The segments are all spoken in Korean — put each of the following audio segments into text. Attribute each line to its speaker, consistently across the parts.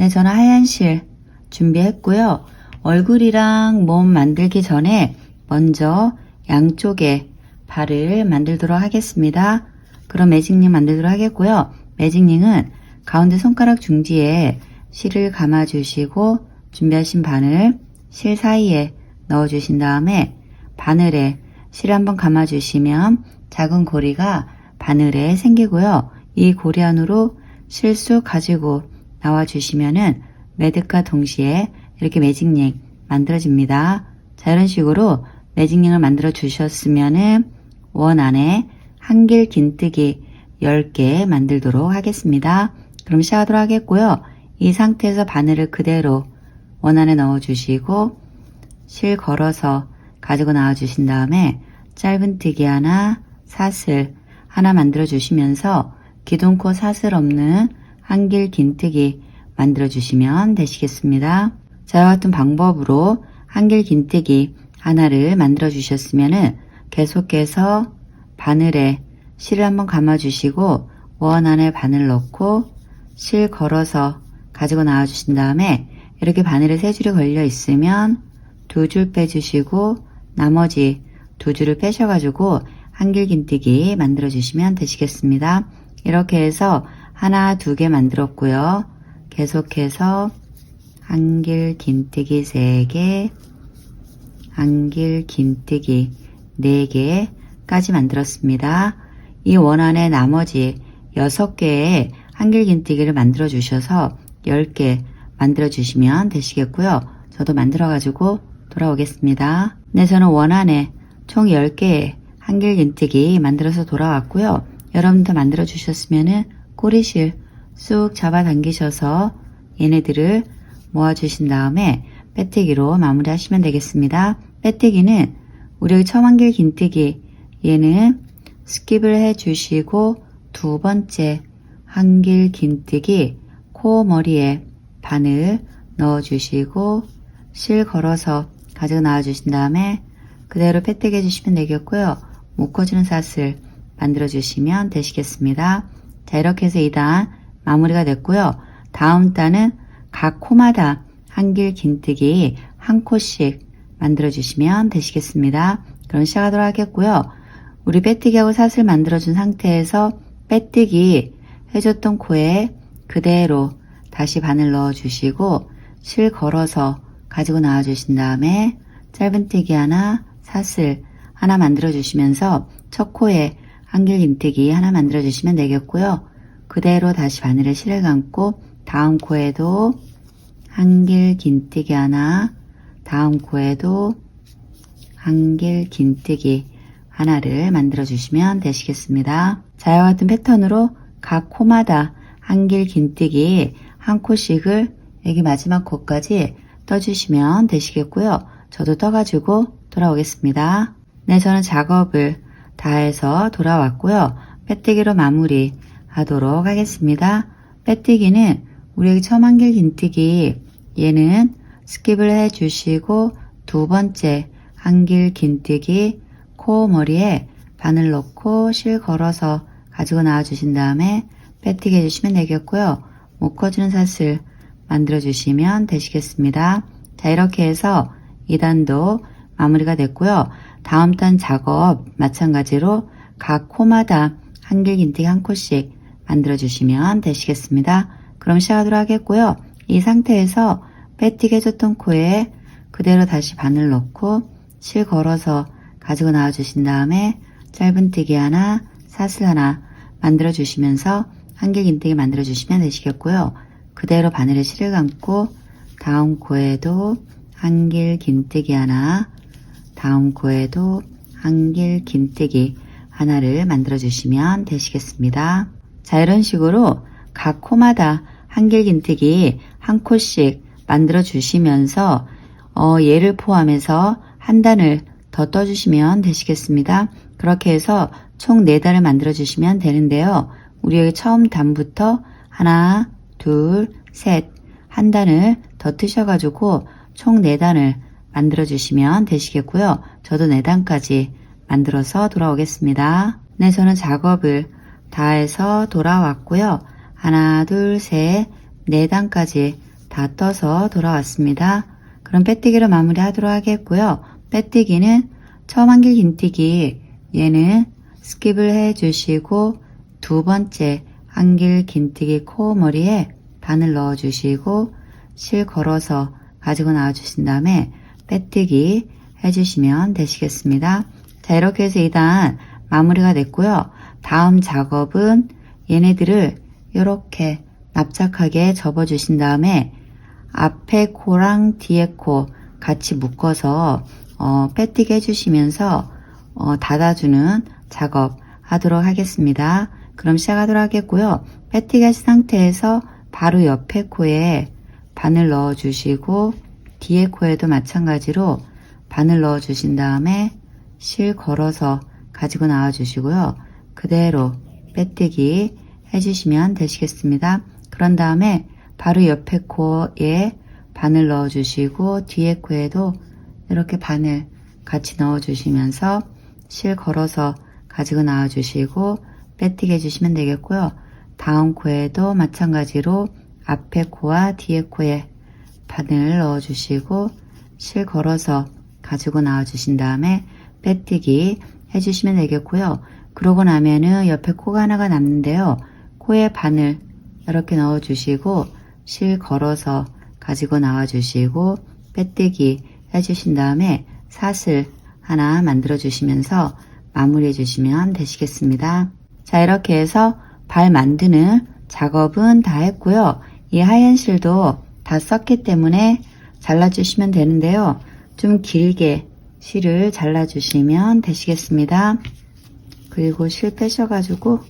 Speaker 1: 네, 저는 하얀 실 준비했고요. 얼굴이랑 몸 만들기 전에 먼저 양쪽에 발을 만들도록 하겠습니다. 그럼 매직링 만들도록 하겠고요. 매직링은 가운데 손가락 중지에 실을 감아주시고 준비하신 바늘 실 사이에 넣어주신 다음에 바늘에 실 한번 감아주시면 작은 고리가 바늘에 생기고요. 이 고리 안으로 실쑥 가지고 나와주시면은 매듭과 동시에 이렇게 매직링 만들어집니다. 자, 이런 식으로 매직링을 만들어 주셨으면은 원 안에 한길 긴뜨기 10개 만들도록 하겠습니다. 그럼 시작하도록 하겠고요. 이 상태에서 바늘을 그대로 원 안에 넣어 주시고 실 걸어서 가지고 나와 주신 다음에 짧은뜨기 하나, 사슬 하나 만들어 주시면서 기둥코 사슬 없는 한길 긴뜨기 만들어 주시면 되시겠습니다. 자, 이와 같은 방법으로 한길 긴뜨기 하나를 만들어 주셨으면은 계속해서 바늘에 실을 한번 감아 주시고 원 안에 바늘 넣고 실 걸어서 가지고 나와 주신 다음에 이렇게 바늘에 3줄이 걸려 있으면 2줄 빼주시고 나머지 2줄을 빼셔가지고 한길 긴뜨기 만들어 주시면 되시겠습니다. 이렇게 해서 하나, 2개 만들었고요. 계속해서 한길 긴뜨기 3개, 한길 긴뜨기 4개까지 만들었습니다. 이 원 안에 나머지 6개의 한길 긴뜨기를 만들어 주셔서 10개 만들어 주시면 되시겠고요. 저도 만들어 가지고 돌아오겠습니다. 네, 저는 원 안에 총 10개의 한길 긴뜨기 만들어서 돌아왔고요. 여러분도 만들어 주셨으면은 꼬리실 쑥 잡아 당기셔서 얘네들을 모아 주신 다음에 빼뜨기로 마무리 하시면 되겠습니다. 빼뜨기는 우리 여기 처음 한길 긴뜨기 얘는 스킵을 해 주시고 2번째 한길 긴뜨기 코 머리에 바늘 넣어 주시고 실 걸어서 가지고 나와 주신 다음에 그대로 빼뜨기 해주시면 되겠고요. 묶어주는 사슬 만들어 주시면 되시겠습니다. 자, 이렇게 해서 2단 마무리가 됐고요. 다음 단은 각 코마다 한길 긴뜨기 한 코씩 만들어 주시면 되시겠습니다. 그럼 시작하도록 하겠고요. 우리 빼뜨기하고 사슬 만들어 준 상태에서 빼뜨기 해줬던 코에 그대로 다시 바늘 넣어 주시고 실 걸어서 가지고 나와 주신 다음에 짧은뜨기 하나, 사슬 하나 만들어 주시면서 첫 코에 한길 긴뜨기 하나 만들어 주시면 되겠고요. 그대로 다시 바늘에 실을 감고 다음 코에도 한길 긴뜨기 하나, 다음 코에도 한길 긴뜨기 하나를 만들어 주시면 되시겠습니다. 자, 이와 같은 패턴으로 각 코마다 한길 긴뜨기 한 코씩을 여기 마지막 코까지 떠주시면 되시겠고요. 저도 떠가지고 돌아오겠습니다. 네, 저는 작업을 다 해서 돌아왔고요. 빼뜨기로 마무리 하도록 하겠습니다. 빼뜨기는 우리 여기 처음 한길 긴뜨기 얘는 스킵을 해 주시고 2번째 한길 긴뜨기 코 머리에 바늘 넣고 실 걸어서 가지고 나와 주신 다음에 빼뜨기 해주시면 되겠고요. 묶어주는 사슬 만들어 주시면 되시겠습니다. 자, 이렇게 해서 2단도 마무리가 됐고요. 다음 단 작업 마찬가지로 각 코마다 한길 긴뜨기 한 코씩 만들어 주시면 되시겠습니다. 그럼 시작하도록 하겠고요. 이 상태에서 빼뜨기 해줬던 코에 그대로 다시 바늘 넣고 실 걸어서 가지고 나와 주신 다음에 짧은뜨기 하나, 사슬 하나 만들어 주시면서 한길 긴뜨기 만들어 주시면 되시겠고요. 그대로 바늘에 실을 감고 다음 코에도 한길 긴뜨기 하나, 다음 코에도 한길 긴뜨기 하나를 만들어 주시면 되시겠습니다. 자, 이런 식으로 각 코마다 한길 긴뜨기 한 코씩 만들어 주시면서 얘를 포함해서 한 단을 더 떠주시면 되시겠습니다. 그렇게 해서 총 4단을 만들어 주시면 되는데요. 우리 여기 처음 단부터 하나, 둘, 셋 한 단을 더 뜨셔가지고 총 4단을 만들어 주시면 되시겠고요. 저도 4단까지 만들어서 돌아오겠습니다. 네, 저는 작업을 다 해서 돌아왔고요. 하나, 둘, 셋, 4단까지 다 떠서 돌아왔습니다. 그럼 빼뜨기로 마무리 하도록 하겠고요. 빼뜨기는 처음 한길 긴뜨기 얘는 스킵을 해 주시고 두 번째 한길 긴뜨기 코머리에 바늘 넣어 주시고 실 걸어서 가지고 나와 주신 다음에 빼뜨기 해주시면 되시겠습니다. 자, 이렇게 해서 2단 마무리가 됐고요. 다음 작업은 얘네들을 이렇게 납작하게 접어 주신 다음에 앞에 코랑 뒤에 코 같이 묶어서 빼뜨기 해주시면서 닫아주는 작업 하도록 하겠습니다. 그럼 시작하도록 하겠고요. 빼뜨기 하신 상태에서 바로 옆에 코에 바늘 넣어 주시고 뒤에 코에도 마찬가지로 바늘 넣어 주신 다음에 실 걸어서 가지고 나와 주시고요. 그대로 빼뜨기 해주시면 되시겠습니다. 그런 다음에 바로 옆에 코에 바늘 넣어 주시고 뒤에 코에도 이렇게 바늘 같이 넣어 주시면서 실 걸어서 가지고 나와 주시고 빼뜨기 해주시면 되겠고요. 다음 코에도 마찬가지로 앞에 코와 뒤에 코에 바늘 넣어 주시고 실 걸어서 가지고 나와 주신 다음에 빼뜨기 해주시면 되겠고요. 그러고 나면은 옆에 코가 하나가 남는데요. 코에 바늘 이렇게 넣어 주시고 실 걸어서 가지고 나와 주시고 빼뜨기 해주신 다음에 사슬 하나 만들어 주시면서 마무리해 주시면 되시겠습니다. 자, 이렇게 해서 발 만드는 작업은 다 했고요. 이 하얀 실도 다 썼기 때문에 잘라주시면 되는데요. 좀 길게 실을 잘라주시면 되시겠습니다. 그리고 실 빼셔가지고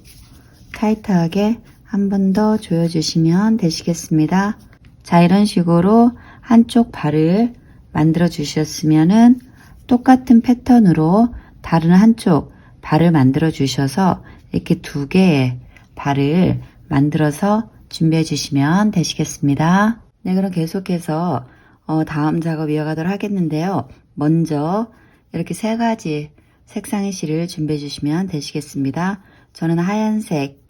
Speaker 1: 타이트하게 한 번 더 조여주시면 되시겠습니다. 자, 이런 식으로 한쪽 발을 만들어 주셨으면은 똑같은 패턴으로 다른 한쪽 발을 만들어 주셔서 이렇게 두 개의 발을 만들어서 준비해 주시면 되시겠습니다. 네, 그럼 계속해서 다음 작업 이어가도록 하겠는데요. 먼저 이렇게 세 가지 색상의 실을 준비해 주시면 되시겠습니다. 저는 하얀색,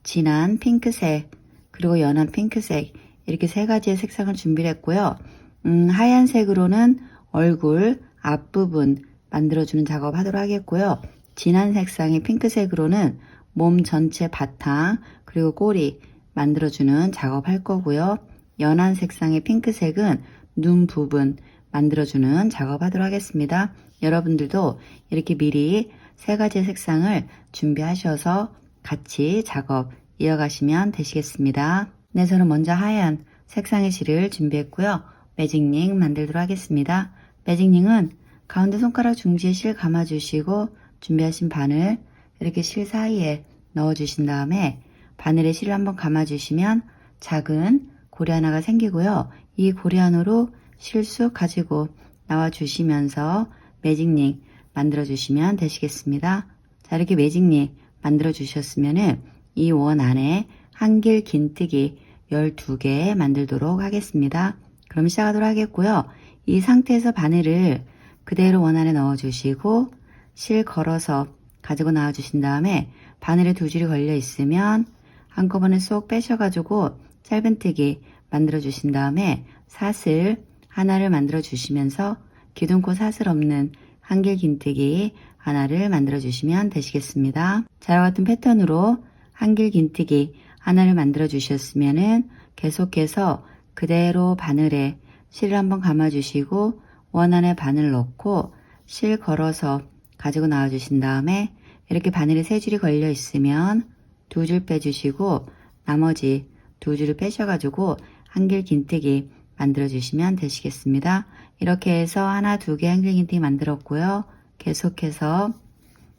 Speaker 1: 진한 핑크색, 그리고 연한 핑크색 이렇게 세 가지의 색상을 준비를 했고요. 하얀색으로는 얼굴 앞부분 만들어주는 작업 하도록 하겠고요. 진한 색상의 핑크색으로는 몸 전체 바탕 그리고 꼬리 만들어주는 작업 할 거고요. 연한 색상의 핑크색은 눈 부분 만들어주는 작업 하도록 하겠습니다. 여러분들도 이렇게 미리 세 가지의 색상을 준비하셔서 같이 작업 이어가시면 되시겠습니다. 네, 저는 먼저 하얀 색상의 실을 준비했고요. 매직링 만들도록 하겠습니다. 매직링은 가운데 손가락 중지에 실 감아주시고 준비하신 바늘 이렇게 실 사이에 넣어주신 다음에 바늘에 실을 한번 감아주시면 작은 고리 하나가 생기고요. 이 고리 안으로 실쑥 가지고 나와주시면서 매직링 만들어주시면 되시겠습니다. 자, 이렇게 매직링 만들어주셨으면은 이 원 안에 한길 긴뜨기 12개 만들도록 하겠습니다. 그럼 시작하도록 하겠고요. 이 상태에서 바늘을 그대로 원 안에 넣어주시고 실 걸어서 가지고 나와주신 다음에 바늘에 두 줄이 걸려 있으면 한꺼번에 쏙 빼셔가지고 짧은뜨기 만들어 주신 다음에 사슬 하나를 만들어 주시면서 기둥코 사슬 없는 한길 긴뜨기 하나를 만들어 주시면 되시겠습니다. 자, 이와 같은 패턴으로 한길 긴뜨기 하나를 만들어 주셨으면은 계속해서 그대로 바늘에 실을 한번 감아 주시고 원 안에 바늘 넣고 실 걸어서 가지고 나와 주신 다음에 이렇게 바늘에 세 줄이 걸려 있으면 두 줄 빼주시고 나머지 두 줄을 빼셔가지고 한길 긴뜨기 만들어 주시면 되시겠습니다. 이렇게 해서 하나, 두 개 한길 긴뜨기 만들었고요. 계속해서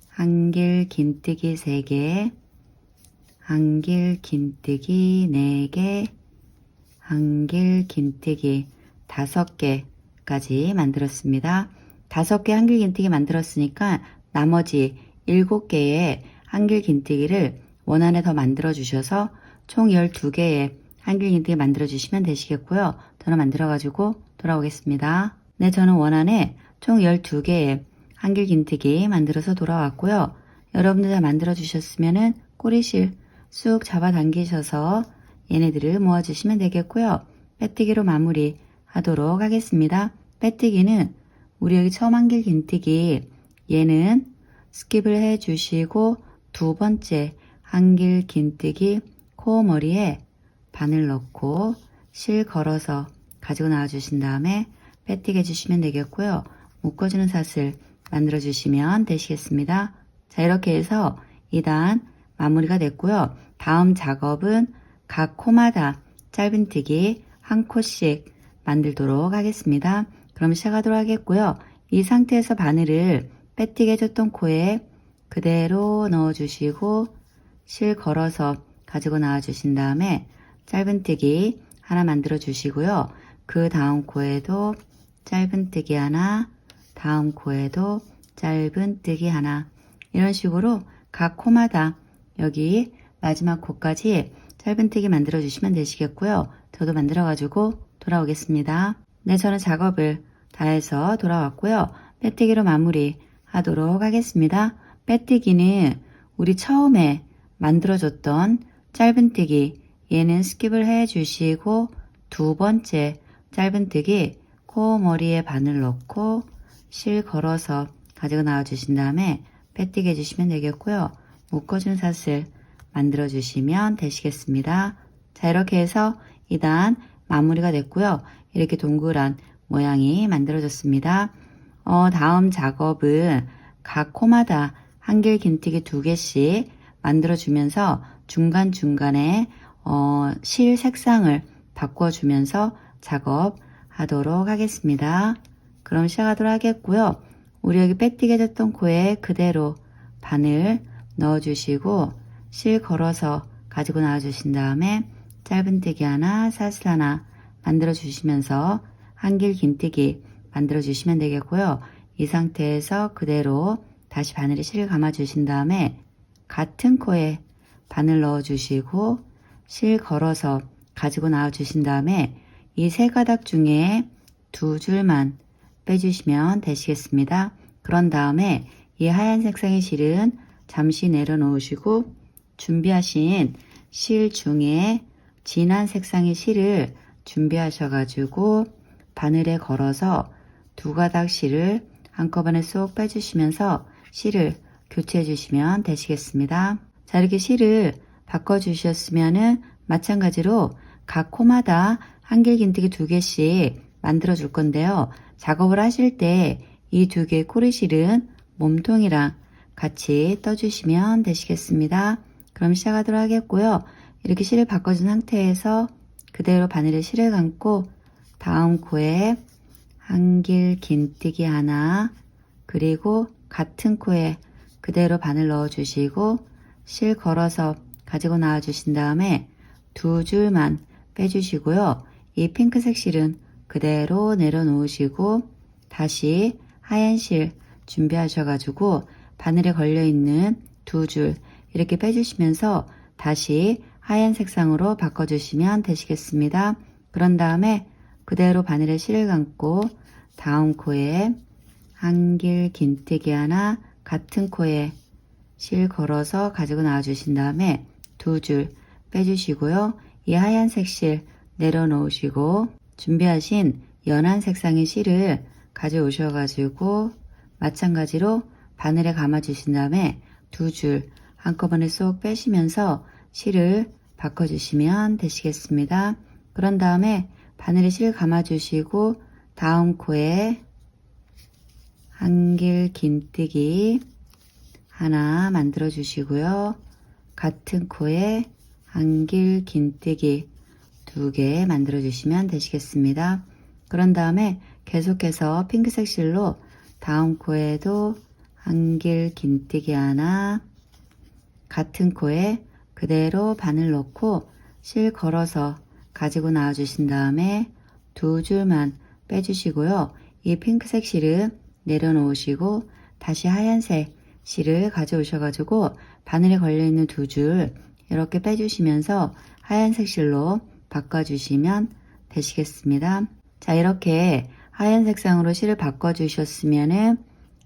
Speaker 1: 한길 긴뜨기 3개, 한길 긴뜨기 4개, 한길 긴뜨기 5개까지 만들었습니다. 5개 한길 긴뜨기 만들었으니까 나머지 7개의 한길 긴뜨기를 원 안에 더 만들어 주셔서 총 12개의 한길 긴뜨기 만들어 주시면 되시겠고요. 저는 만들어 가지고 돌아오겠습니다. 네, 저는 원 안에 총 12개의 한길 긴뜨기 만들어서 돌아왔고요. 여러분들 다 만들어 주셨으면은 꼬리실 쑥 잡아 당기셔서 얘네들을 모아 주시면 되겠고요. 빼뜨기로 마무리 하도록 하겠습니다. 빼뜨기는 우리 여기 처음 한길 긴뜨기 얘는 스킵을 해주시고 두 번째 한길 긴뜨기 코머리에 바늘 넣고 실 걸어서 가지고 나와 주신 다음에 빼뜨기 해주시면 되겠고요. 묶어주는 사슬 만들어 주시면 되시겠습니다. 자, 이렇게 해서 2단 마무리가 됐고요. 다음 작업은 각 코마다 짧은뜨기 한 코씩 만들도록 하겠습니다. 그럼 시작하도록 하겠고요. 이 상태에서 바늘을 빼뜨기 해줬던 코에 그대로 넣어주시고 실 걸어서 가지고 나와 주신 다음에 짧은뜨기 하나 만들어 주시고요. 그 다음 코에도 짧은뜨기 하나, 다음 코에도 짧은뜨기 하나, 이런 식으로 각 코마다 여기 마지막 코까지 짧은뜨기 만들어 주시면 되시겠고요. 저도 만들어 가지고 돌아오겠습니다. 네, 저는 작업을 다 해서 돌아왔고요. 빼뜨기로 마무리 하도록 하겠습니다. 빼뜨기는 우리 처음에 만들어줬던 짧은뜨기 얘는 스킵을 해 주시고 두 번째 짧은뜨기 코머리에 바늘 넣고 실 걸어서 가지고 나와 주신 다음에 빼뜨기 해주시면 되겠고요. 묶어준 사슬 만들어 주시면 되시겠습니다. 자, 이렇게 해서 2단 마무리가 됐고요. 이렇게 동그란 모양이 만들어졌습니다. 다음 작업은 각 코마다 한길 긴뜨기 2개씩 만들어주면서 중간중간에 실 색상을 바꿔주면서 작업하도록 하겠습니다. 그럼 시작하도록 하겠고요. 우리 여기 빼뜨기 해줬던 코에 그대로 바늘 넣어주시고 실 걸어서 가지고 나와주신 다음에 짧은뜨기 하나, 사슬 하나 만들어 주시면서 한길 긴뜨기 만들어 주시면 되겠고요. 이 상태에서 그대로 다시 바늘에 실을 감아 주신 다음에 같은 코에 바늘 넣어 주시고 실 걸어서 가지고 나와 주신 다음에 이 세 가닥 중에 두 줄만 빼주시면 되시겠습니다. 그런 다음에 이 하얀 색상의 실은 잠시 내려놓으시고 준비하신 실 중에 진한 색상의 실을 준비하셔가지고 바늘에 걸어서 두 가닥 실을 한꺼번에 쏙 빼주시면서 실을 교체해 주시면 되시겠습니다. 자, 이렇게 실을 바꿔 주셨으면은 마찬가지로 각 코마다 한길 긴뜨기 2개씩 만들어 줄 건데요. 작업을 하실 때 이 2개의 코리실은 몸통이랑 같이 떠주시면 되시겠습니다. 그럼 시작하도록 하겠고요. 이렇게 실을 바꿔준 상태에서 그대로 바늘에 실을 감고 다음 코에 한길 긴뜨기 하나, 그리고 같은 코에 그대로 바늘 넣어주시고 실 걸어서 가지고 나와 주신 다음에 두 줄만 빼주시고요. 이 핑크색 실은 그대로 내려놓으시고 다시 하얀 실 준비하셔가지고 바늘에 걸려있는 두 줄 이렇게 빼주시면서 다시 하얀 색상으로 바꿔주시면 되시겠습니다. 그런 다음에 그대로 바늘에 실을 감고 다음 코에 한길 긴뜨기 하나, 같은 코에 실 걸어서 가지고 나와 주신 다음에 두 줄 빼주시고요. 이 하얀색 실 내려놓으시고 준비하신 연한 색상의 실을 가져오셔가지고 마찬가지로 바늘에 감아 주신 다음에 두 줄 한꺼번에 쏙 빼시면서 실을 바꿔주시면 되시겠습니다. 그런 다음에 바늘에 실 감아 주시고 다음 코에 한길 긴뜨기 하나 만들어 주시고요. 같은 코에 한길 긴뜨기 2개 만들어 주시면 되시겠습니다. 그런 다음에 계속해서 핑크색 실로 다음 코에도 한길 긴뜨기 하나, 같은 코에 그대로 바늘 넣고 실 걸어서 가지고 나와 주신 다음에 두 줄만 빼주시고요. 이 핑크색 실은 내려놓으시고 다시 하얀색 실을 가져오셔가지고 바늘에 걸려있는 두 줄 이렇게 빼주시면서 하얀색 실로 바꿔주시면 되시겠습니다. 자, 이렇게 하얀 색상으로 실을 바꿔주셨으면은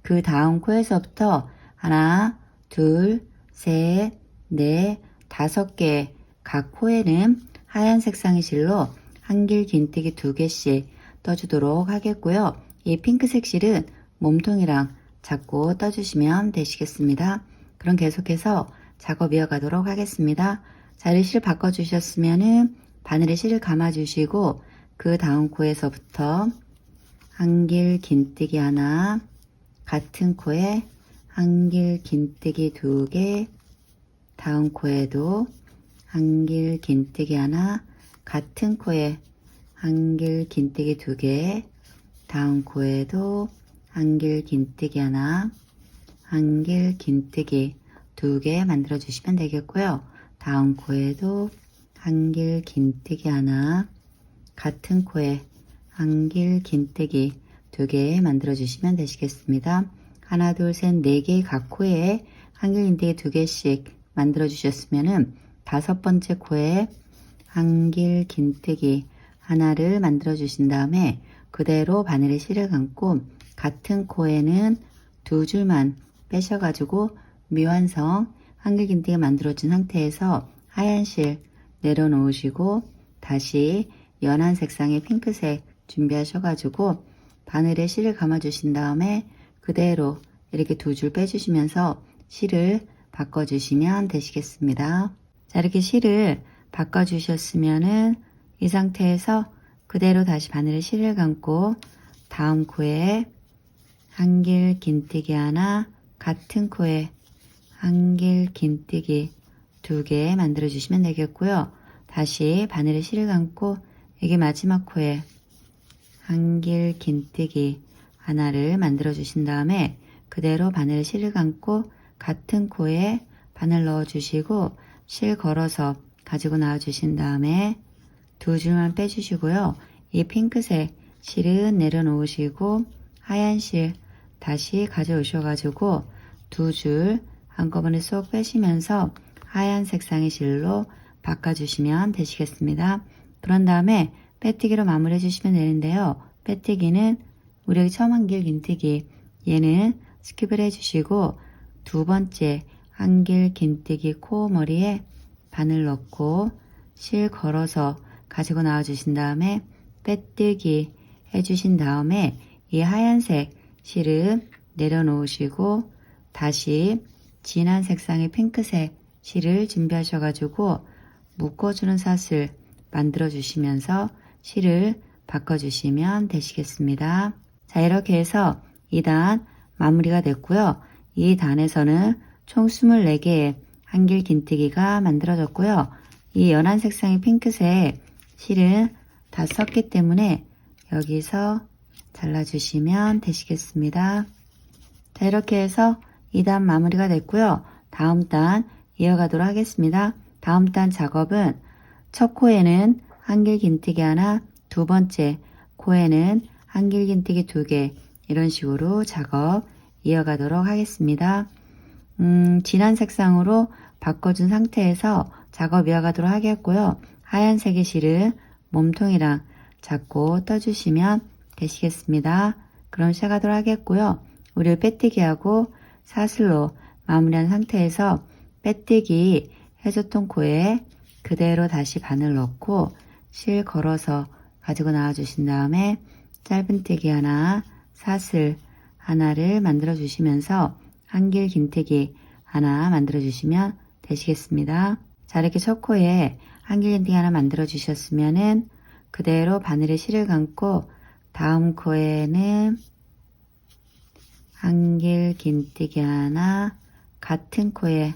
Speaker 1: 그 다음 코에서부터 하나, 둘, 셋, 넷, 5개 각 코에는 하얀 색상의 실로 한길 긴뜨기 2개씩 떠주도록 하겠고요. 이 핑크색 실은 몸통이랑 잡고 떠주시면 되시겠습니다. 그럼 계속해서 작업 이어가도록 하겠습니다. 자리 실 바꿔주셨으면은 바늘에 실을 감아주시고 그 다음 코에서부터 한길 긴뜨기 하나, 같은 코에 한길 긴뜨기 2개, 다음 코에도 한길 긴뜨기 하나, 같은 코에 한길 긴뜨기 2개, 다음 코에도 한길 긴뜨기 하나, 한길 긴뜨기 2개 만들어 주시면 되겠고요. 다음 코에도 한길 긴뜨기 하나, 같은 코에 한길 긴뜨기 2개 만들어 주시면 되시겠습니다. 하나, 둘, 셋, 4개 각 코에 한길 긴뜨기 2개씩 만들어 주셨으면은 5번째 코에 한길 긴뜨기 하나를 만들어 주신 다음에 그대로 바늘에 실을 감고 같은 코에는 2줄만 빼셔가지고 미완성 한길 긴뜨기 만들어준 상태에서 하얀 실 내려놓으시고 다시 연한 색상의 핑크색 준비하셔가지고 바늘에 실을 감아주신 다음에 그대로 이렇게 2줄 빼주시면서 실을 바꿔주시면 되시겠습니다. 자, 이렇게 실을 바꿔주셨으면은 이 상태에서 그대로 다시 바늘에 실을 감고 다음 코에 한길 긴뜨기 하나, 같은 코에 한길 긴뜨기 2개 만들어 주시면 되겠고요. 다시 바늘에 실을 감고 여기 마지막 코에 한길 긴뜨기 하나를 만들어 주신 다음에 그대로 바늘에 실을 감고 같은 코에 바늘 넣어 주시고 실 걸어서 가지고 나와 주신 다음에 2줄만 빼주시고요. 이 핑크색 실은 내려놓으시고 하얀 실 다시 가져오셔가지고 2줄 한꺼번에 쏙 빼시면서 하얀 색상의 실로 바꿔주시면 되시겠습니다. 그런 다음에 빼뜨기로 마무리해 주시면 되는데요. 빼뜨기는 우리 여기 처음 한길 긴뜨기 얘는 스킵을 해주시고 2번째 한길 긴뜨기 코 머리에 바늘 넣고 실 걸어서 가지고 나와 주신 다음에 빼뜨기 해주신 다음에 이 하얀색 실은 내려놓으시고 다시 진한 색상의 핑크색 실을 준비하셔가지고 묶어주는 사슬 만들어 주시면서 실을 바꿔주시면 되시겠습니다. 자, 이렇게 해서 2단 마무리가 됐고요. 이 단에서는 총 24개의 한길 긴뜨기가 만들어졌고요. 이 연한 색상의 핑크색 실은 다 썼기 때문에 여기서 잘라주시면 되시겠습니다. 자, 이렇게 해서 2단 마무리가 됐고요. 다음 단 이어가도록 하겠습니다. 다음 단 작업은 첫 코에는 한길 긴뜨기 하나, 2번째 코에는 한길 긴뜨기 2개 이런 식으로 작업 이어가도록 하겠습니다. 진한 색상으로 바꿔준 상태에서 작업 이어가도록 하겠고요. 하얀색의 실은 몸통이랑 잡고 떠주시면 되시겠습니다. 그럼 시작하도록 하겠고요. 우리 빼뜨기하고 사슬로 마무리한 상태에서 빼뜨기 해줬던 코에 그대로 다시 바늘 넣고 실 걸어서 가지고 나와 주신 다음에 짧은뜨기 하나, 사슬 하나를 만들어 주시면서 한길 긴뜨기 하나 만들어 주시면 되시겠습니다. 자, 이렇게 첫 코에 한길 긴뜨기 하나 만들어 주셨으면은 그대로 바늘에 실을 감고 다음 코에는 한길 긴뜨기 하나, 같은 코에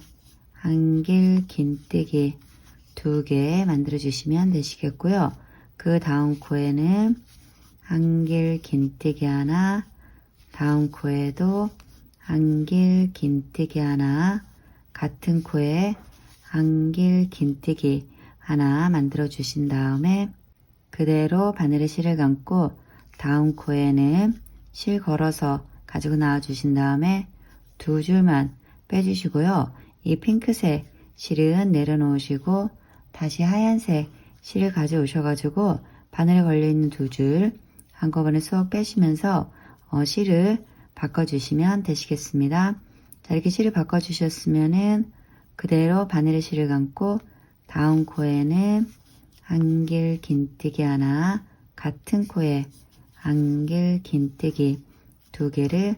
Speaker 1: 한길 긴뜨기 2개 만들어 주시면 되시겠고요. 그 다음 코에는 한길 긴뜨기 하나, 다음 코에도 한길 긴뜨기 하나, 같은 코에 한길 긴뜨기 하나 만들어 주신 다음에 그대로 바늘에 실을 감고 다음 코에는 실 걸어서 가지고 나와 주신 다음에 2줄만 빼주시고요. 이 핑크색 실은 내려놓으시고 다시 하얀색 실을 가져오셔가지고 바늘에 걸려있는 2줄 한꺼번에 쏙 빼시면서 실을 바꿔주시면 되시겠습니다. 자, 이렇게 실을 바꿔주셨으면은 그대로 바늘에 실을 감고 다음 코에는 안길 긴뜨기 하나, 같은 코에 안길 긴뜨기 2개를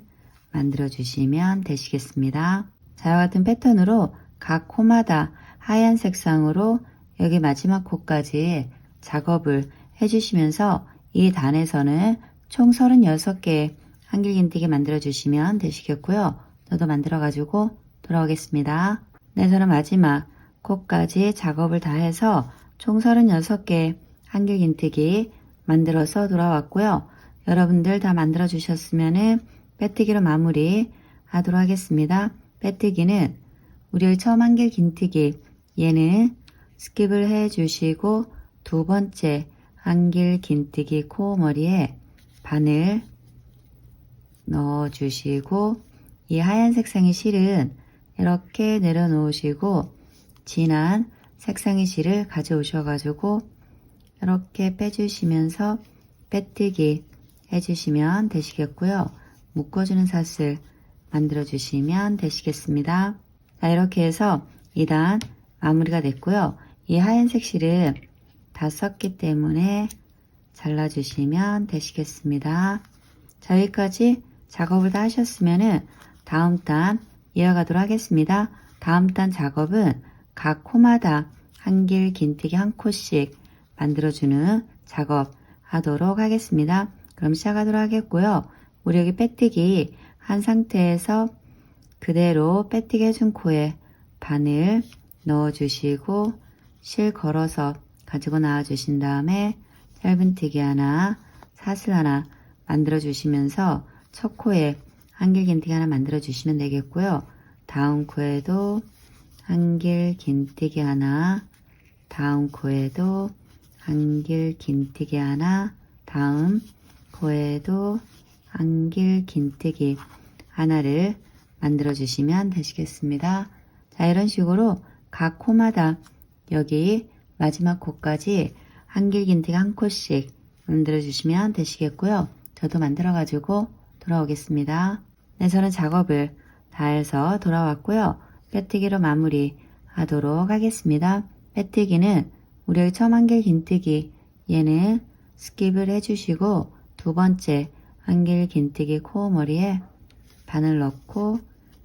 Speaker 1: 만들어 주시면 되시겠습니다. 자, 이와 같은 패턴으로 각 코마다 하얀 색상으로 여기 마지막 코까지 작업을 해주시면서 이 단에서는 총 36개의 한길 긴뜨기 만들어 주시면 되시겠고요. 저도 만들어 가지고 돌아오겠습니다. 네, 저는 마지막 코까지 작업을 다 해서 총 36개의 한길 긴뜨기 만들어서 돌아왔고요. 여러분들 다 만들어 주셨으면은 빼뜨기로 마무리 하도록 하겠습니다. 빼뜨기는 우리의 처음 한길 긴뜨기 얘는 스킵을 해 주시고 2번째 한길 긴뜨기 코머리에 바늘 넣어 주시고 이 하얀 색상의 실은 이렇게 내려놓으시고 진한 색상의 실을 가져오셔 가지고 이렇게 빼주시면서 빼뜨기 해주시면 되시겠고요. 묶어주는 사슬 만들어 주시면 되시겠습니다. 자, 이렇게 해서 2단 마무리가 됐고요. 이 하얀색 실은 다 썼기 때문에 잘라주시면 되시겠습니다. 자, 여기까지 작업을 다 하셨으면은 다음 단 이어가도록 하겠습니다. 다음 단 작업은 각 코마다 한길 긴뜨기 한 코씩 만들어주는 작업 하도록 하겠습니다. 그럼 시작하도록 하겠고요. 우리 여기 빼뜨기 한 상태에서 그대로 빼뜨기 해준 코에 바늘 넣어주시고 실 걸어서 가지고 나와 주신 다음에 짧은뜨기 하나, 사슬 하나 만들어 주시면서 첫 코에 한길 긴뜨기 하나 만들어 주시면 되겠고요. 다음 코에도 한길 긴뜨기 하나, 다음 코에도 한길 긴뜨기 하나, 다음 코에도 한길 긴뜨기 하나를 만들어 주시면 되시겠습니다. 자, 이런 식으로 각 코마다 여기 마지막 코까지 한길 긴뜨기 한 코씩 만들어 주시면 되시겠고요. 저도 만들어 가지고 돌아오겠습니다. 네, 저는 작업을 다 해서 돌아왔고요. 빼뜨기로 마무리 하도록 하겠습니다. 빼뜨기는 우리 여기 처음 한길 긴뜨기 얘는 스킵을 해주시고 2번째 한길 긴뜨기 코머리에 바늘 넣고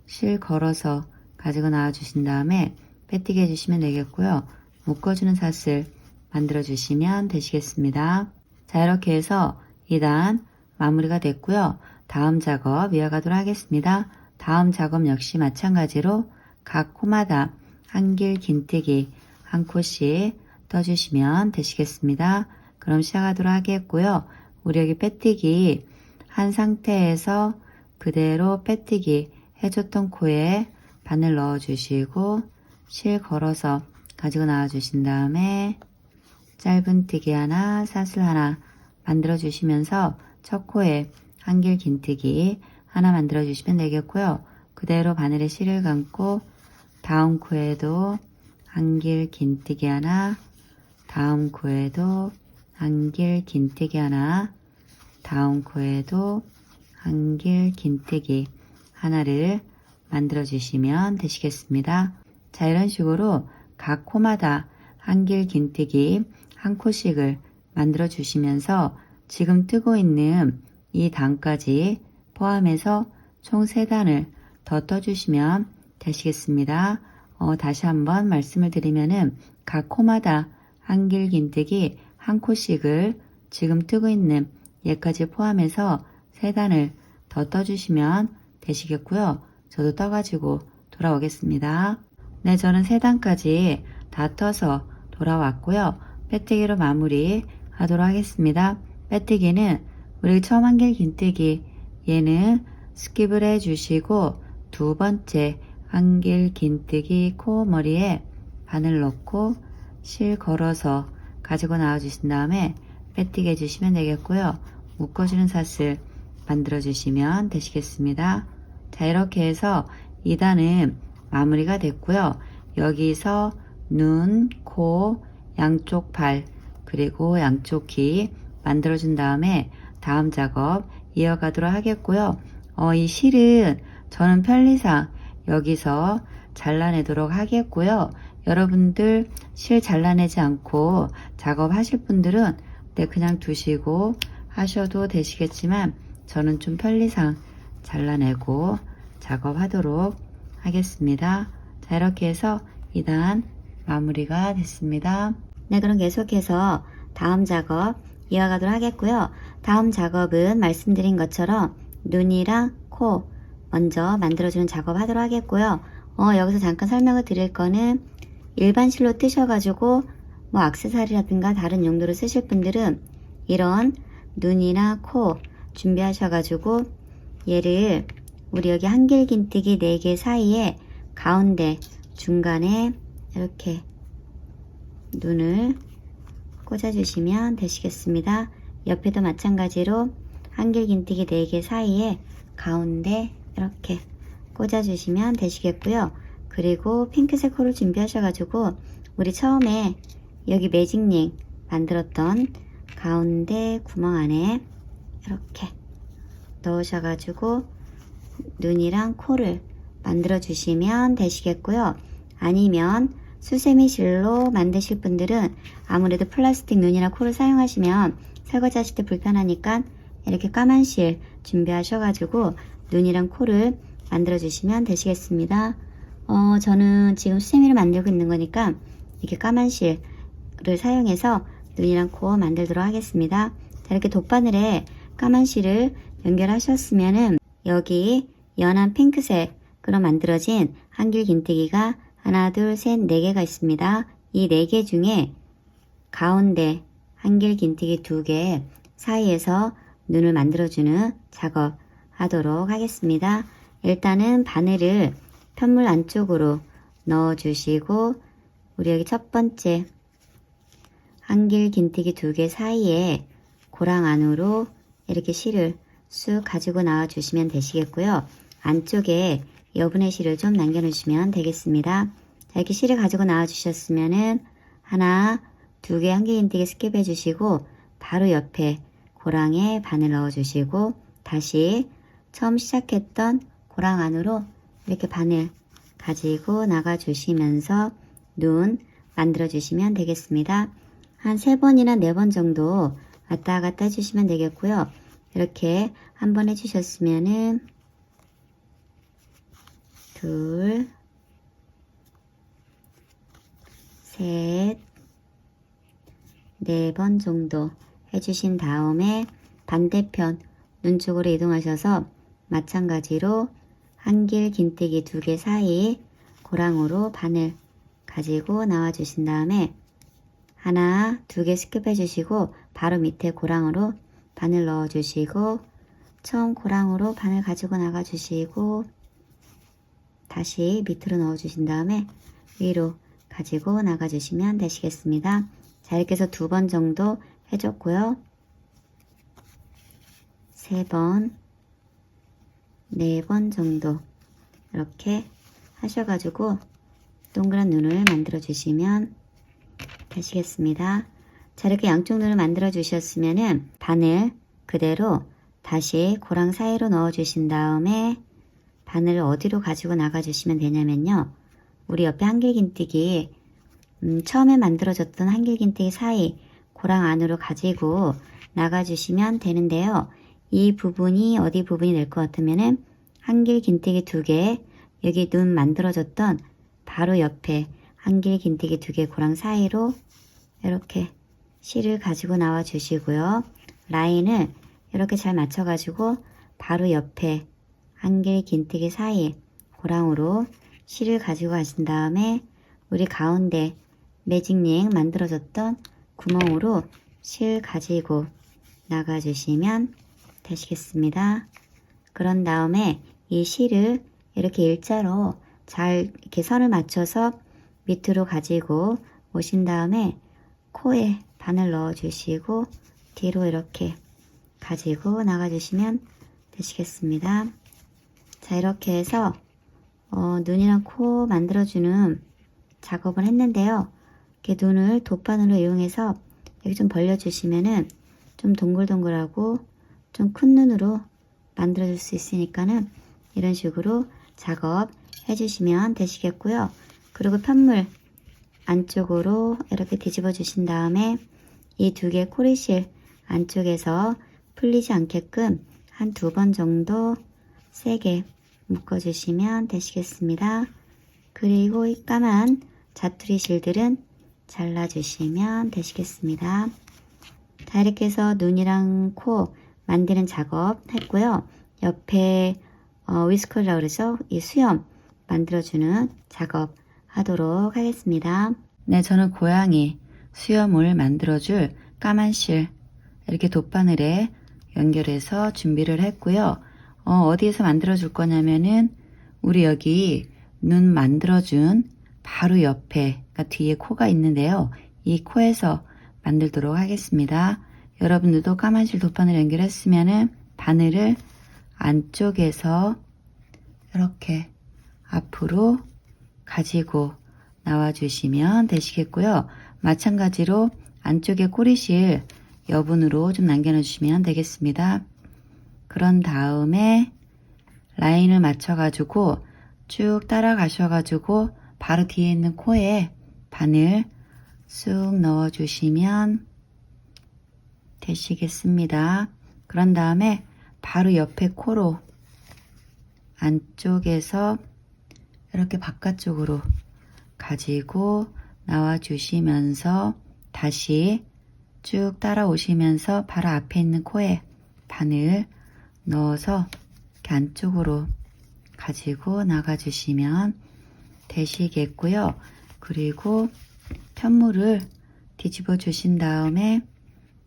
Speaker 1: 실 걸어서 가지고 나와 주신 다음에 빼뜨기 해주시면 되겠고요. 묶어주는 사슬 만들어 주시면 되시겠습니다. 자, 이렇게 해서 2단 마무리가 됐고요. 다음 작업 이어가도록 하겠습니다. 다음 작업 역시 마찬가지로 각 코마다 한길 긴뜨기 한 코씩 떠주시면 되시겠습니다. 그럼 시작하도록 하겠고요. 우리 여기 빼뜨기 한 상태에서 그대로 빼뜨기 해줬던 코에 바늘 넣어주시고 실 걸어서 가지고 나와 주신 다음에 짧은뜨기 하나, 사슬 하나 만들어 주시면서 첫 코에 한길 긴뜨기 하나 만들어 주시면 되겠고요. 그대로 바늘에 실을 감고 다음 코에도 한길 긴뜨기 하나, 다음 코에도 한길 긴뜨기 하나, 다음 코에도 한길 긴뜨기 하나를 만들어 주시면 되시겠습니다. 자, 이런 식으로 각 코마다 한길 긴뜨기 한 코씩을 만들어 주시면서 지금 뜨고 있는 이 단까지 포함해서 총 3단을 더 떠주시면 되시겠습니다. 다시 한번 말씀을 드리면은 각 코마다 한길 긴뜨기 한 코씩을 지금 뜨고 있는 얘까지 포함해서 3단을 더 떠주시면 되시겠고요. 저도 떠가지고 돌아오겠습니다. 네, 저는 3단까지 다 떠서 돌아왔고요. 빼뜨기로 마무리 하도록 하겠습니다. 빼뜨기는 우리 처음 한길 긴뜨기 얘는 스킵을 해주시고 2번째 한길 긴뜨기 코머리에 바늘 넣고 실 걸어서 가지고 나와 주신 다음에 빼뜨기 해주시면 되겠고요. 묶어주는 사슬 만들어 주시면 되시겠습니다. 자, 이렇게 해서 2단은 마무리가 됐고요. 여기서 눈, 코, 양쪽 발 그리고 양쪽 귀 만들어 준 다음에 다음 작업 이어가도록 하겠고요. 이 실은 저는 편리상 여기서 잘라내도록 하겠고요. 여러분들 실 잘라내지 않고 작업하실 분들은 그냥 두시고 하셔도 되시겠지만 저는 좀 편리상 잘라내고 작업하도록 하겠습니다. 자, 이렇게 해서 2단 마무리가 됐습니다. 네, 그럼 계속해서 다음 작업 이어가도록 하겠고요. 다음 작업은 말씀드린 것처럼 눈이랑 코 먼저 만들어주는 작업 하도록 하겠고요. 여기서 잠깐 설명을 드릴 거는 일반 실로 뜨셔가지고 뭐 액세서리라든가 다른 용도로 쓰실 분들은 이런 눈이나 코 준비하셔가지고 얘를 우리 여기 한길긴뜨기 4개 사이에 가운데 중간에 이렇게 눈을 꽂아주시면 되시겠습니다. 옆에도 마찬가지로 한길긴뜨기 4개 사이에 가운데 이렇게 꽂아주시면 되시겠고요. 그리고 핑크색 코를 준비하셔가지고 우리 처음에 여기 매직링 만들었던 가운데 구멍 안에 이렇게 넣으셔가지고 눈이랑 코를 만들어 주시면 되시겠고요. 아니면 수세미 실로 만드실 분들은 아무래도 플라스틱 눈이나 코를 사용하시면 설거지 하실 때 불편하니까 이렇게 까만 실 준비하셔가지고 눈이랑 코를 만들어 주시면 되시겠습니다. 저는 지금 수세미를 만들고 있는 거니까 이렇게 까만 실을 사용해서 눈이랑 코 만들도록 하겠습니다. 자, 이렇게 돗바늘에 까만 실을 연결하셨으면은 여기 연한 핑크색으로 만들어진 한길긴뜨기가 하나, 둘, 셋, 4개가 있습니다. 이 4개 중에 가운데 한길긴뜨기 2개 사이에서 눈을 만들어주는 작업 하도록 하겠습니다. 일단은 바늘을 편물 안쪽으로 넣어주시고 우리 여기 첫 번째 한길긴뜨기 2개 사이에 고랑 안으로 이렇게 실을 쑥 가지고 나와 주시면 되시겠고요. 안쪽에 여분의 실을 좀 남겨 놓으시면 되겠습니다. 자, 이렇게 실을 가지고 나와 주셨으면은 하나, 2개 한길긴뜨기 스킵 해주시고 바로 옆에 고랑에 바늘 넣어 주시고 다시 처음 시작했던 고랑 안으로 이렇게 바늘 가지고 나가 주시면서 눈 만들어 주시면 되겠습니다. 한 3번이나 4번 정도 왔다 갔다 해주시면 되겠고요. 이렇게 한번 해주셨으면은 둘, 셋, 4번 정도 해주신 다음에 반대편 눈 쪽으로 이동하셔서 마찬가지로 한길긴뜨기 2개 사이 고랑으로 바늘 가지고 나와 주신 다음에 하나, 2개 스킵 해주시고 바로 밑에 고랑으로 바늘 넣어 주시고 처음 고랑으로 바늘 가지고 나가 주시고 다시 밑으로 넣어 주신 다음에 위로 가지고 나가 주시면 되시겠습니다. 자, 이렇게 해서 2번 정도 해줬고요. 3번, 4번 정도 이렇게 하셔가지고 동그란 눈을 만들어 주시면 되시겠습니다. 자, 이렇게 양쪽 눈을 만들어 주셨으면은 바늘 그대로 다시 고랑 사이로 넣어 주신 다음에 바늘을 어디로 가지고 나가 주시면 되냐면요. 우리 옆에 한길긴뜨기 처음에 만들어졌던 한길긴뜨기 사이 고랑 안으로 가지고 나가 주시면 되는데요. 이 부분이 어디 부분이 될 것 같으면은 한길긴뜨기 2개 여기 눈 만들어졌던 바로 옆에 한길긴뜨기 2개 고랑 사이로 이렇게 실을 가지고 나와 주시고요. 라인을 이렇게 잘 맞춰 가지고 바로 옆에 한길긴뜨기 사이 고랑으로 실을 가지고 가신 다음에 우리 가운데 매직링 만들어졌던 구멍으로 실 가지고 나가 주시면 되시겠습니다. 그런 다음에 이 실을 이렇게 일자로 잘 이렇게 선을 맞춰서 밑으로 가지고 오신 다음에 코에 바늘 넣어 주시고 뒤로 이렇게 가지고 나가 주시면 되시겠습니다. 자, 이렇게 해서 눈이랑 코 만들어주는 작업을 했는데요. 이렇게 눈을 돗바늘로 이용해서 이렇게 좀 벌려주시면은 좀 동글동글하고 좀 큰 눈으로 만들어줄 수 있으니까는 이런 식으로 작업 해주시면 되시겠고요. 그리고 편물 안쪽으로 이렇게 뒤집어 주신 다음에 이 두 개 코리실 안쪽에서 풀리지 않게끔 한 2번 정도 세게 묶어주시면 되시겠습니다. 그리고 이 까만 자투리 실들은 잘라주시면 되시겠습니다. 자, 이렇게 해서 눈이랑 코 만드는 작업 했고요. 옆에 위스커라고 그러죠? 이 수염 만들어주는 작업 하도록 하겠습니다. 네, 저는 고양이 수염을 만들어줄 까만 실 이렇게 돗바늘에 연결해서 준비를 했고요. 어디에서 만들어줄 거냐면은 우리 여기 눈 만들어준 바로 옆에, 그러니까 뒤에 코가 있는데요. 이 코에서 만들도록 하겠습니다. 여러분들도 까만 실 돗바늘 연결했으면은 바늘을 안쪽에서 이렇게 앞으로 가지고 나와 주시면 되시겠고요. 마찬가지로 안쪽에 꼬리실 여분으로 좀 남겨 주시면 되겠습니다. 그런 다음에 라인을 맞춰 가지고 쭉 따라가셔 가지고 바로 뒤에 있는 코에 바늘 쑥 넣어 주시면 되시겠습니다. 그런 다음에 바로 옆에 코로 안쪽에서 이렇게 바깥쪽으로 가지고 나와 주시면서 다시 쭉 따라오시면서 바로 앞에 있는 코에 바늘 넣어서 이렇게 안쪽으로 가지고 나가 주시면 되시겠고요. 그리고 편물을 뒤집어 주신 다음에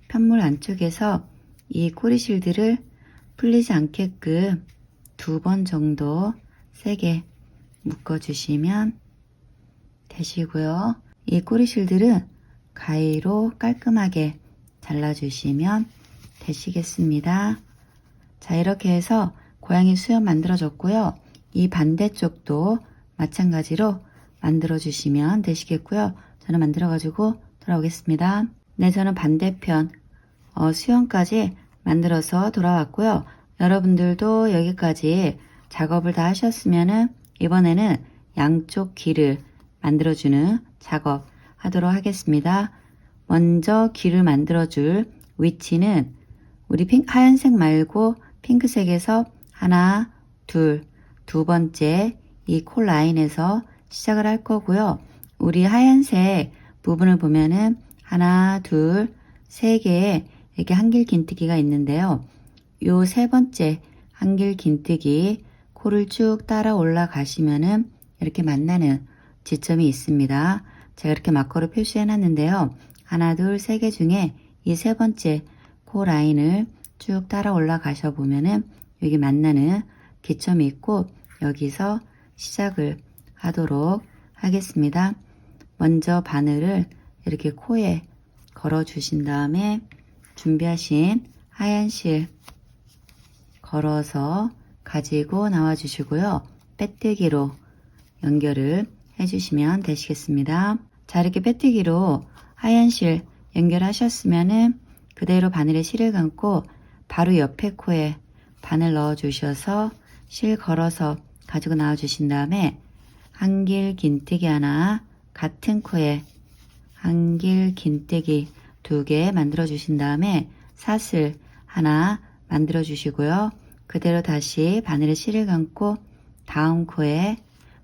Speaker 1: 편물 안쪽에서 이 꼬리실들을 풀리지 않게끔 2번 정도 세게 묶어 주시면 되시고요. 이 꼬리실들은 가위로 깔끔하게 잘라 주시면 되시겠습니다. 자, 이렇게 해서 고양이 수염 만들어졌고요. 이 반대쪽도 마찬가지로 만들어 주시면 되시겠고요. 저는 만들어 가지고 돌아오겠습니다. 네, 저는 반대편 수염까지 만들어서 돌아왔고요. 여러분들도 여기까지 작업을 다 하셨으면은 이번에는 양쪽 귀를 만들어주는 작업 하도록 하겠습니다. 먼저 귀를 만들어줄 위치는 우리 하얀색 말고 핑크색에서 하나, 두 번째 이 코 라인에서 시작을 할 거고요. 우리 하얀색 부분을 보면은 하나, 둘, 세 개의 이렇게 한길 긴뜨기가 있는데요. 요 세 번째 한길 긴뜨기 코를 쭉 따라 올라가시면은 이렇게 만나는 지점이 있습니다. 제가 이렇게 마커로 표시해 놨는데요. 하나, 둘, 세 개 중에 이 세 번째 코 라인을 쭉 따라 올라가셔 보면은 여기 만나는 기점이 있고 여기서 시작을 하도록 하겠습니다. 먼저 바늘을 이렇게 코에 걸어 주신 다음에 준비하신 하얀 실 걸어서 가지고 나와 주시고요. 빼뜨기로 연결을 해주시면 되시겠습니다. 자, 이렇게 빼뜨기로 하얀 실 연결하셨으면은 그대로 바늘에 실을 감고 바로 옆에 코에 바늘 넣어 주셔서 실 걸어서 가지고 나와 주신 다음에 한길 긴뜨기 하나, 같은 코에 한길 긴뜨기 2개 만들어 주신 다음에 사슬 하나 만들어 주시고요. 그대로 다시 바늘에 실을 감고 다음 코에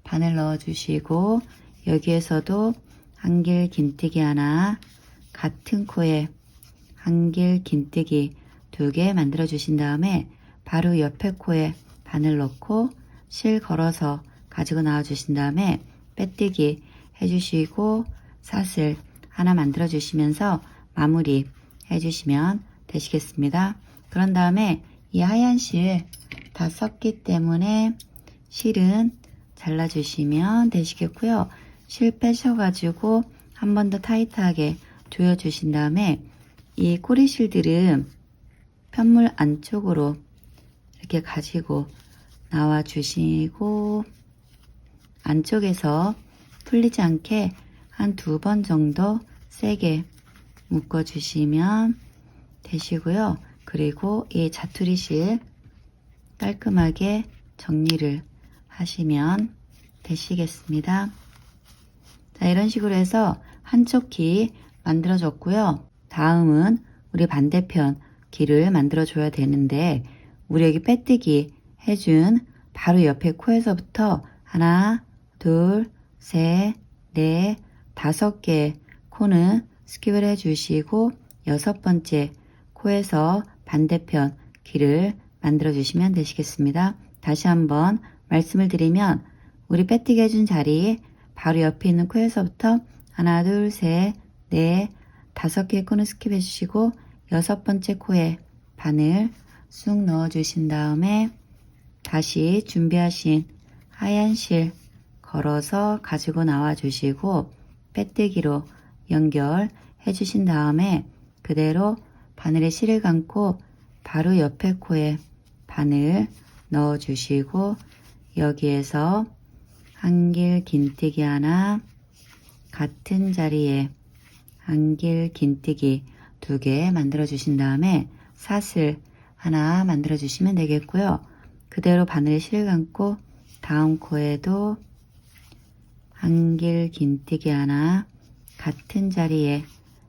Speaker 1: 바늘 넣어 주시고 여기에서도 한길 긴뜨기 하나, 같은 코에 한길 긴뜨기 2개 만들어 주신 다음에 바로 옆에 코에 바늘 넣고 실 걸어서 가지고 나와 주신 다음에 빼뜨기 해주시고 사슬 하나 만들어 주시면서 마무리 해주시면 되시겠습니다. 그런 다음에 이 하얀 실 다 썼기 때문에 실은 잘라주시면 되시겠고요. 실 빼셔가지고 한 번 더 타이트하게 조여주신 다음에 이 꼬리실들은 편물 안쪽으로 이렇게 가지고 나와 주시고 안쪽에서 풀리지 않게 한 2번 정도 세게 묶어 주시면 되시고요. 그리고 이 자투리 실 깔끔하게 정리를 하시면 되시겠습니다. 자, 이런 식으로 해서 한쪽 귀 만들어줬고요. 다음은 우리 반대편 귀를 만들어줘야 되는데 우리 여기 빼뜨기 해준 바로 옆에 코에서부터 하나, 둘, 셋, 넷, 5개 코는 스킵을 해주시고 6번째 코에서 반대편 귀를 만들어주시면 되시겠습니다. 다시 한번 말씀을 드리면 우리 빼뜨기 해준 자리 바로 옆에 있는 코에서부터 하나, 둘, 셋, 넷, 5개의 코는 스킵해 주시고 6번째 코에 바늘 쑥 넣어 주신 다음에 다시 준비하신 하얀 실 걸어서 가지고 나와 주시고 빼뜨기로 연결해 주신 다음에 그대로 바늘에 실을 감고 바로 옆에 코에 바늘 넣어 주시고 여기에서 한길 긴뜨기 하나, 같은 자리에 한길 긴뜨기 2개 만들어 주신 다음에 사슬 하나 만들어 주시면 되겠고요. 그대로 바늘에 실 감고 다음 코에도 한길 긴뜨기 하나, 같은 자리에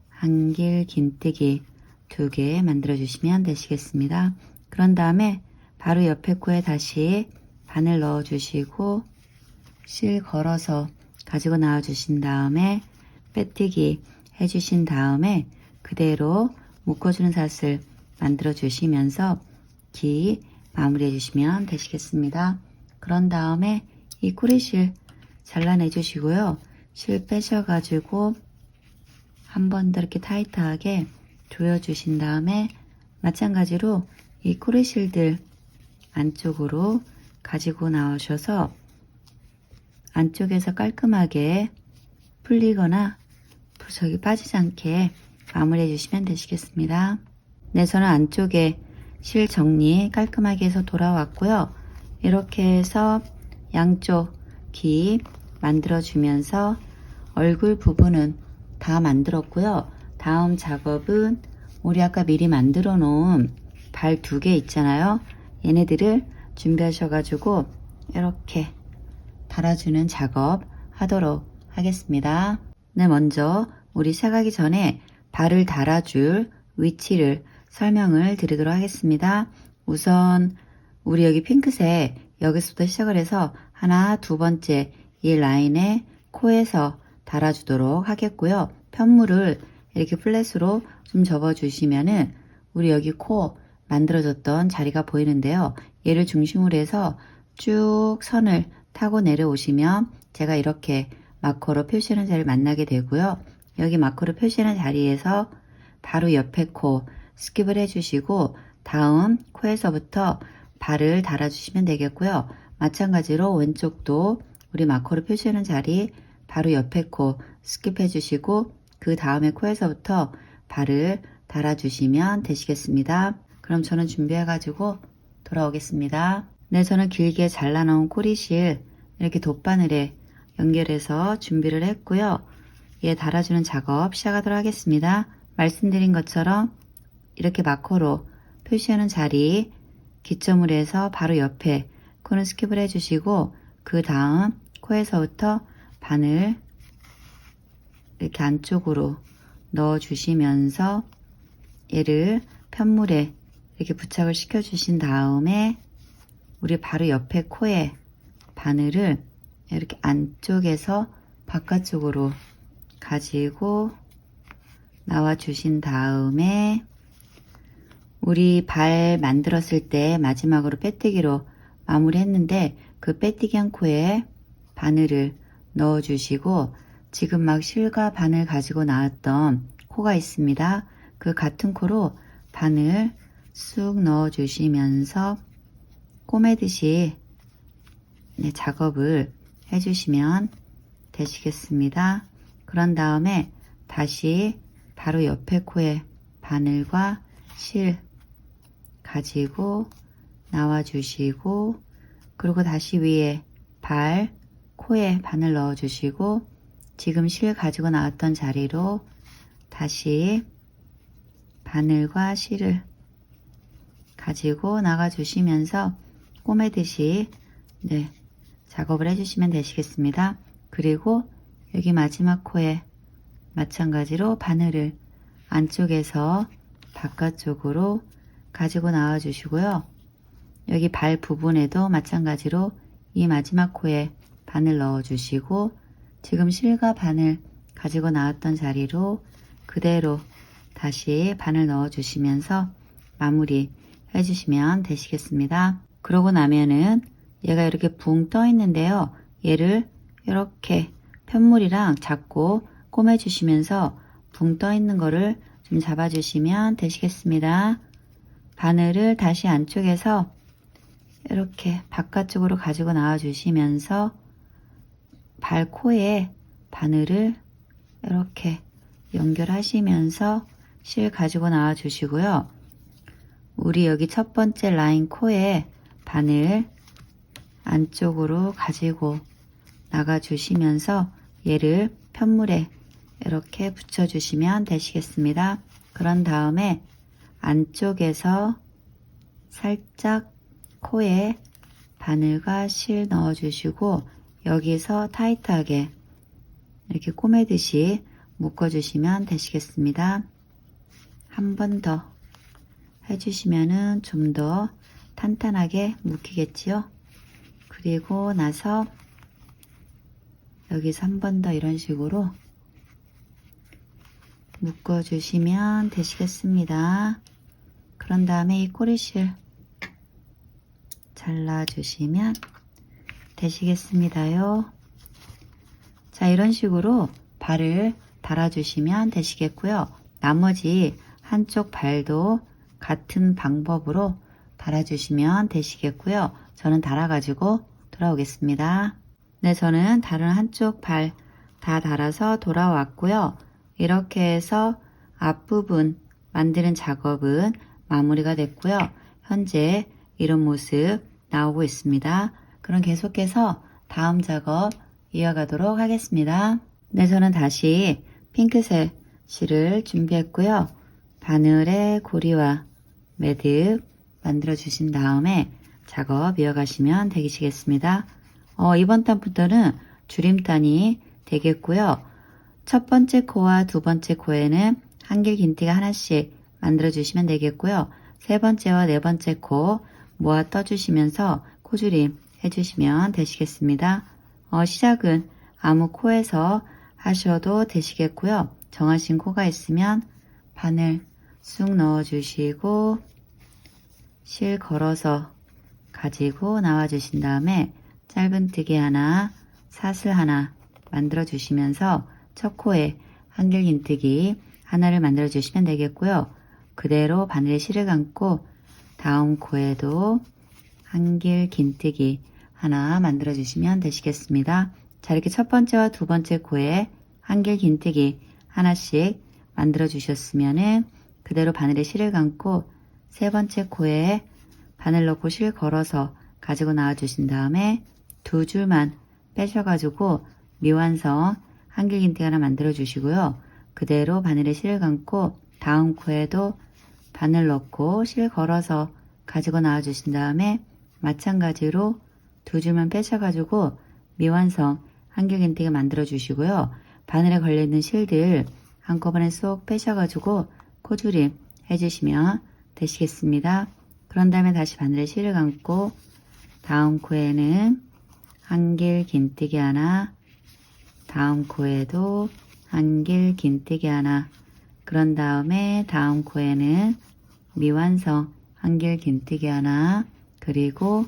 Speaker 1: 한길 긴뜨기 2개 만들어 주시면 되시겠습니다. 그런 다음에 바로 옆에 코에 다시 바늘 넣어 주시고 실 걸어서 가지고 나와 주신 다음에 빼뜨기 해주신 다음에 그대로 묶어주는 사슬 만들어 주시면서 귀 마무리해 주시면 되시겠습니다. 그런 다음에 이 꼬리실 잘라내 주시고요. 실 빼셔가지고 한 번 더 이렇게 타이트하게 조여 주신 다음에 마찬가지로 이 꼬리실들 안쪽으로 가지고 나오셔서 안쪽에서 깔끔하게 풀리거나 저기 빠지지 않게 마무리해 주시면 되시겠습니다. 네, 저는 안쪽에 실 정리 깔끔하게 해서 돌아왔고요. 이렇게 해서 양쪽 귀 만들어 주면서 얼굴 부분은 다 만들었고요. 다음 작업은 우리 아까 미리 만들어 놓은 발 2개 있잖아요. 얘네들을 준비하셔가지고 이렇게 달아주는 작업 하도록 하겠습니다. 네, 먼저 우리 시작하기 전에 발을 달아줄 위치를 설명을 드리도록 하겠습니다. 우선 우리 여기 핑크색 여기서부터 시작을 해서 하나, 2번째 이 라인에 코에서 달아주도록 하겠고요. 편물을 이렇게 플랫으로 좀 접어주시면은 우리 여기 코 만들어졌던 자리가 보이는데요. 얘를 중심으로 해서 쭉 선을 타고 내려오시면 제가 이렇게 마커로 표시하는 자리를 만나게 되고요. 여기 마커로 표시하는 자리에서 바로 옆에 코 스킵을 해주시고 다음 코에서부터 발을 달아주시면 되겠고요. 마찬가지로 왼쪽도 우리 마커로 표시하는 자리 바로 옆에 코 스킵해 주시고 그 다음에 코에서부터 발을 달아주시면 되시겠습니다. 그럼 저는 준비해가지고 돌아오겠습니다. 네, 저는 길게 잘라놓은 꼬리실 이렇게 돗바늘에 연결해서 준비를 했고요. 얘 달아주는 작업 시작하도록 하겠습니다. 말씀드린 것처럼 이렇게 마커로 표시하는 자리 기점으로 해서 바로 옆에 코는 스킵을 해주시고 그 다음 코에서부터 바늘 이렇게 안쪽으로 넣어 주시면서 얘를 편물에 이렇게 부착을 시켜 주신 다음에 우리 바로 옆에 코에 바늘을 이렇게 안쪽에서 바깥쪽으로 가지고 나와 주신 다음에 우리 발 만들었을 때 마지막으로 빼뜨기로 마무리했는데 그 빼뜨기 한 코에 바늘을 넣어 주시고 지금 막 실과 바늘 가지고 나왔던 코가 있습니다. 그 같은 코로 바늘 쑥 넣어 주시면서 꼬매듯이 작업을 해주시면 되시겠습니다. 그런 다음에 다시 바로 옆에 코에 바늘과 실 가지고 나와 주시고 그리고 다시 위에 발, 코에 바늘 넣어 주시고 지금 실 가지고 나왔던 자리로 다시 바늘과 실을 가지고 나가 주시면서 꼬매듯이 작업을 해주시면 되시겠습니다. 그리고 여기 마지막 코에 마찬가지로 바늘을 안쪽에서 바깥쪽으로 가지고 나와 주시고요. 여기 발 부분에도 마찬가지로 이 마지막 코에 바늘 넣어 주시고 지금 실과 바늘 가지고 나왔던 자리로 그대로 다시 바늘 넣어 주시면서 마무리 해주시면 되시겠습니다. 그러고 나면은 얘가 이렇게 붕 떠 있는데요. 얘를 이렇게 편물이랑 잡고 꼬매 주시면서 붕 떠 있는 거를 좀 잡아 주시면 되시겠습니다. 바늘을 다시 안쪽에서 이렇게 바깥쪽으로 가지고 나와 주시면서 발코에 바늘을 이렇게 연결하시면서 실 가지고 나와 주시고요. 우리 여기 첫 번째 라인 코에 바늘 안쪽으로 가지고 나가 주시면서 얘를 편물에 이렇게 붙여 주시면 되시겠습니다. 그런 다음에 안쪽에서 살짝 코에 바늘과 실 넣어 주시고 여기서 타이트하게 이렇게 꼬매듯이 묶어 주시면 되시겠습니다. 한 번 더 해주시면은 좀 더 탄탄하게 묶이겠지요. 그리고 나서 여기서 한 번 더 이런 식으로 묶어 주시면 되시겠습니다. 그런 다음에 이 꼬리실 잘라 주시면 되시겠습니다요. 자, 이런 식으로 발을 달아 주시면 되시겠고요. 나머지 한쪽 발도 같은 방법으로 달아주시면 되시겠고요. 저는 달아가지고 돌아오겠습니다. 네, 저는 다른 한쪽 발 다 달아서 돌아왔고요. 이렇게 해서 앞부분 만드는 작업은 마무리가 됐고요. 현재 이런 모습 나오고 있습니다. 그럼 계속해서 다음 작업 이어가도록 하겠습니다. 네, 저는 다시 핑크색 실을 준비했고요. 바늘에 고리와 매듭 만들어 주신 다음에 작업 이어가시면 되시겠습니다. 이번 단부터는 줄임단이 되겠고요. 첫 번째 코와 두 번째 코에는 한길 긴티가 하나씩 만들어 주시면 되겠고요. 세 번째와 네 번째 코 모아 떠주시면서 코줄임 해주시면 되시겠습니다. 시작은 아무 코에서 하셔도 되시겠고요. 정하신 코가 있으면 바늘 쑥 넣어주시고 실 걸어서 가지고 나와 주신 다음에 짧은뜨기 하나, 사슬 하나 만들어 주시면서 첫 코에 한길긴뜨기 하나를 만들어 주시면 되겠고요. 그대로 바늘에 실을 감고 다음 코에도 한길긴뜨기 하나 만들어 주시면 되시겠습니다. 자, 이렇게 첫 번째와 두 번째 코에 한길긴뜨기 하나씩 만들어 주셨으면은 그대로 바늘에 실을 감고 세 번째 코에 바늘 넣고 실 걸어서 가지고 나와 주신 다음에 두 줄만 빼셔가지고 미완성 한길긴뜨기 하나 만들어 주시고요. 그대로 바늘에 실을 감고 다음 코에도 바늘 넣고 실 걸어서 가지고 나와 주신 다음에 마찬가지로 두 줄만 빼셔가지고 미완성 한길긴뜨기 만들어 주시고요. 바늘에 걸려있는 실들 한꺼번에 쏙 빼셔가지고 코줄임 해주시면 되시겠습니다. 그런 다음에 다시 바늘에 실을 감고 다음 코에는 한길긴뜨기 하나, 다음 코에도 한길긴뜨기 하나, 그런 다음에 다음 코에는 미완성 한길긴뜨기 하나, 그리고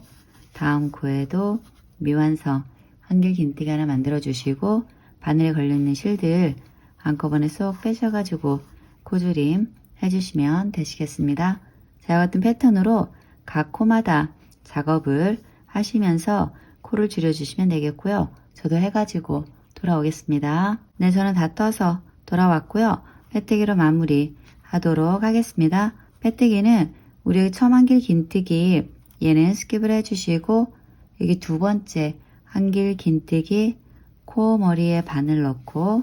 Speaker 1: 다음 코에도 미완성 한길긴뜨기 하나 만들어 주시고 바늘에 걸려있는 실들 한꺼번에 쏙 빼셔가지고 코줄임 해주시면 되시겠습니다. 자, 이와 같은 패턴으로 각 코마다 작업을 하시면서 코를 줄여주시면 되겠고요. 저도 해가지고 돌아오겠습니다. 네, 저는 다 떠서 돌아왔고요. 빼뜨기로 마무리 하도록 하겠습니다. 빼뜨기는 우리 처음 한길긴뜨기 얘는 스킵을 해주시고 여기 두 번째 한길긴뜨기 코 머리에 바늘 넣고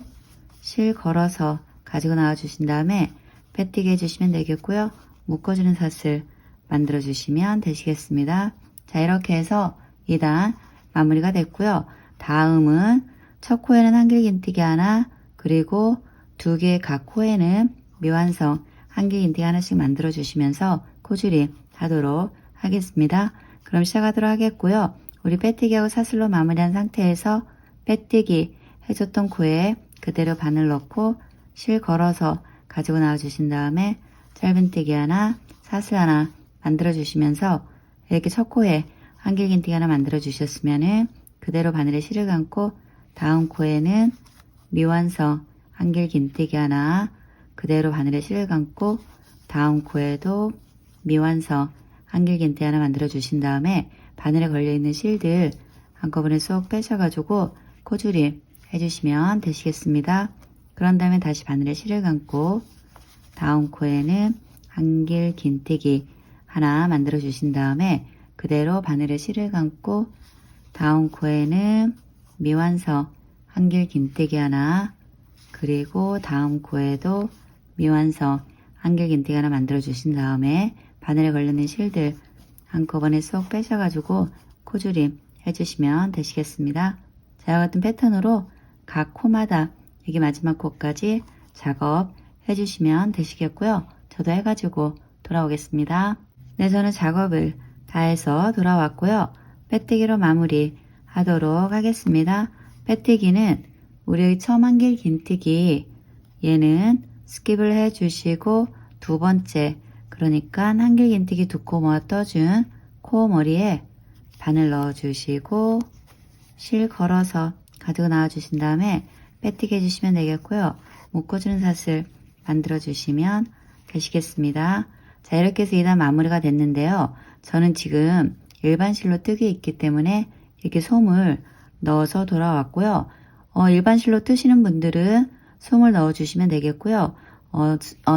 Speaker 1: 실 걸어서 가지고 나와 주신 다음에 빼뜨기 해주시면 되겠고요. 묶어주는 사슬 만들어 주시면 되시겠습니다. 자, 이렇게 해서 2단 마무리가 됐고요. 다음은 첫 코에는 한길긴뜨기 하나, 그리고 2개 각 코에는 미완성 한길긴뜨기 하나씩 만들어 주시면서 코줄임 하도록 하겠습니다. 그럼 시작하도록 하겠고요. 우리 빼뜨기하고 사슬로 마무리한 상태에서 빼뜨기 해줬던 코에 그대로 바늘 넣고 실 걸어서 가지고 나와 주신 다음에 짧은뜨기 하나, 사슬 하나 만들어 주시면서 이렇게 첫 코에 한길긴뜨기 하나 만들어 주셨으면은 그대로 바늘에 실을 감고 다음 코에는 미완성 한길긴뜨기 하나 그대로 바늘에 실을 감고 다음 코에도 미완성 한길긴뜨기 하나 만들어 주신 다음에 바늘에 걸려있는 실들 한꺼번에 쏙 빼셔가지고 코줄임 해주시면 되시겠습니다. 그런 다음에 다시 바늘에 실을 감고 다음 코에는 한길긴뜨기 하나 만들어 주신 다음에 그대로 바늘에 실을 감고 다음 코에는 미완성 한길긴뜨기 하나 그리고 다음 코에도 미완성 한길긴뜨기 하나 만들어 주신 다음에 바늘에 걸리는 실들 한꺼번에 쏙 빼셔가지고 코줄임 해주시면 되시겠습니다. 자, 같은 패턴으로 각 코마다 여기 마지막 코까지 작업 해주시면 되시겠고요. 저도 해가지고 돌아오겠습니다. 네, 저는 작업을 다 해서 돌아왔고요. 빼뜨기로 마무리 하도록 하겠습니다. 빼뜨기는 우리 처음 한길긴뜨기 얘는 스킵을 해주시고 두 번째 그러니까 한길긴뜨기 2코 모아 떠준 코 머리에 바늘 넣어주시고 실 걸어서 가지고 나와주신 다음에 빼뜨기 해주시면 되겠고요. 묶어주는 사슬 만들어 주시면 되시겠습니다. 자, 이렇게 해서 2단 마무리가 됐는데요. 저는 지금 일반 실로 뜨기 있기 때문에 이렇게 솜을 넣어서 돌아왔고요. 일반 실로 뜨시는 분들은 솜을 넣어 주시면 되겠고요.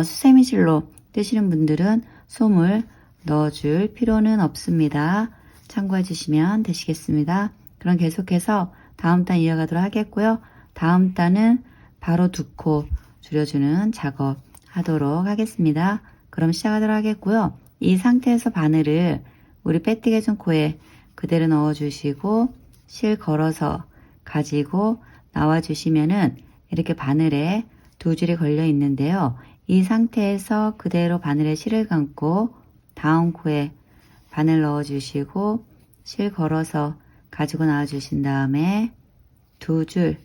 Speaker 1: 수세미 실로 뜨시는 분들은 솜을 넣어줄 필요는 없습니다. 참고해 주시면 되시겠습니다. 그럼 계속해서 다음 단 이어가도록 하겠고요. 다음 단은 바로 2코 줄여주는 작업 하도록 하겠습니다. 그럼 시작하도록 하겠고요. 이 상태에서 바늘을 우리 빼뜨기 해준 코에 그대로 넣어주시고 실 걸어서 가지고 나와주시면은 이렇게 바늘에 2줄이 걸려 있는데요. 이 상태에서 그대로 바늘에 실을 감고 다음 코에 바늘 넣어주시고 실 걸어서 가지고 나와주신 다음에 2줄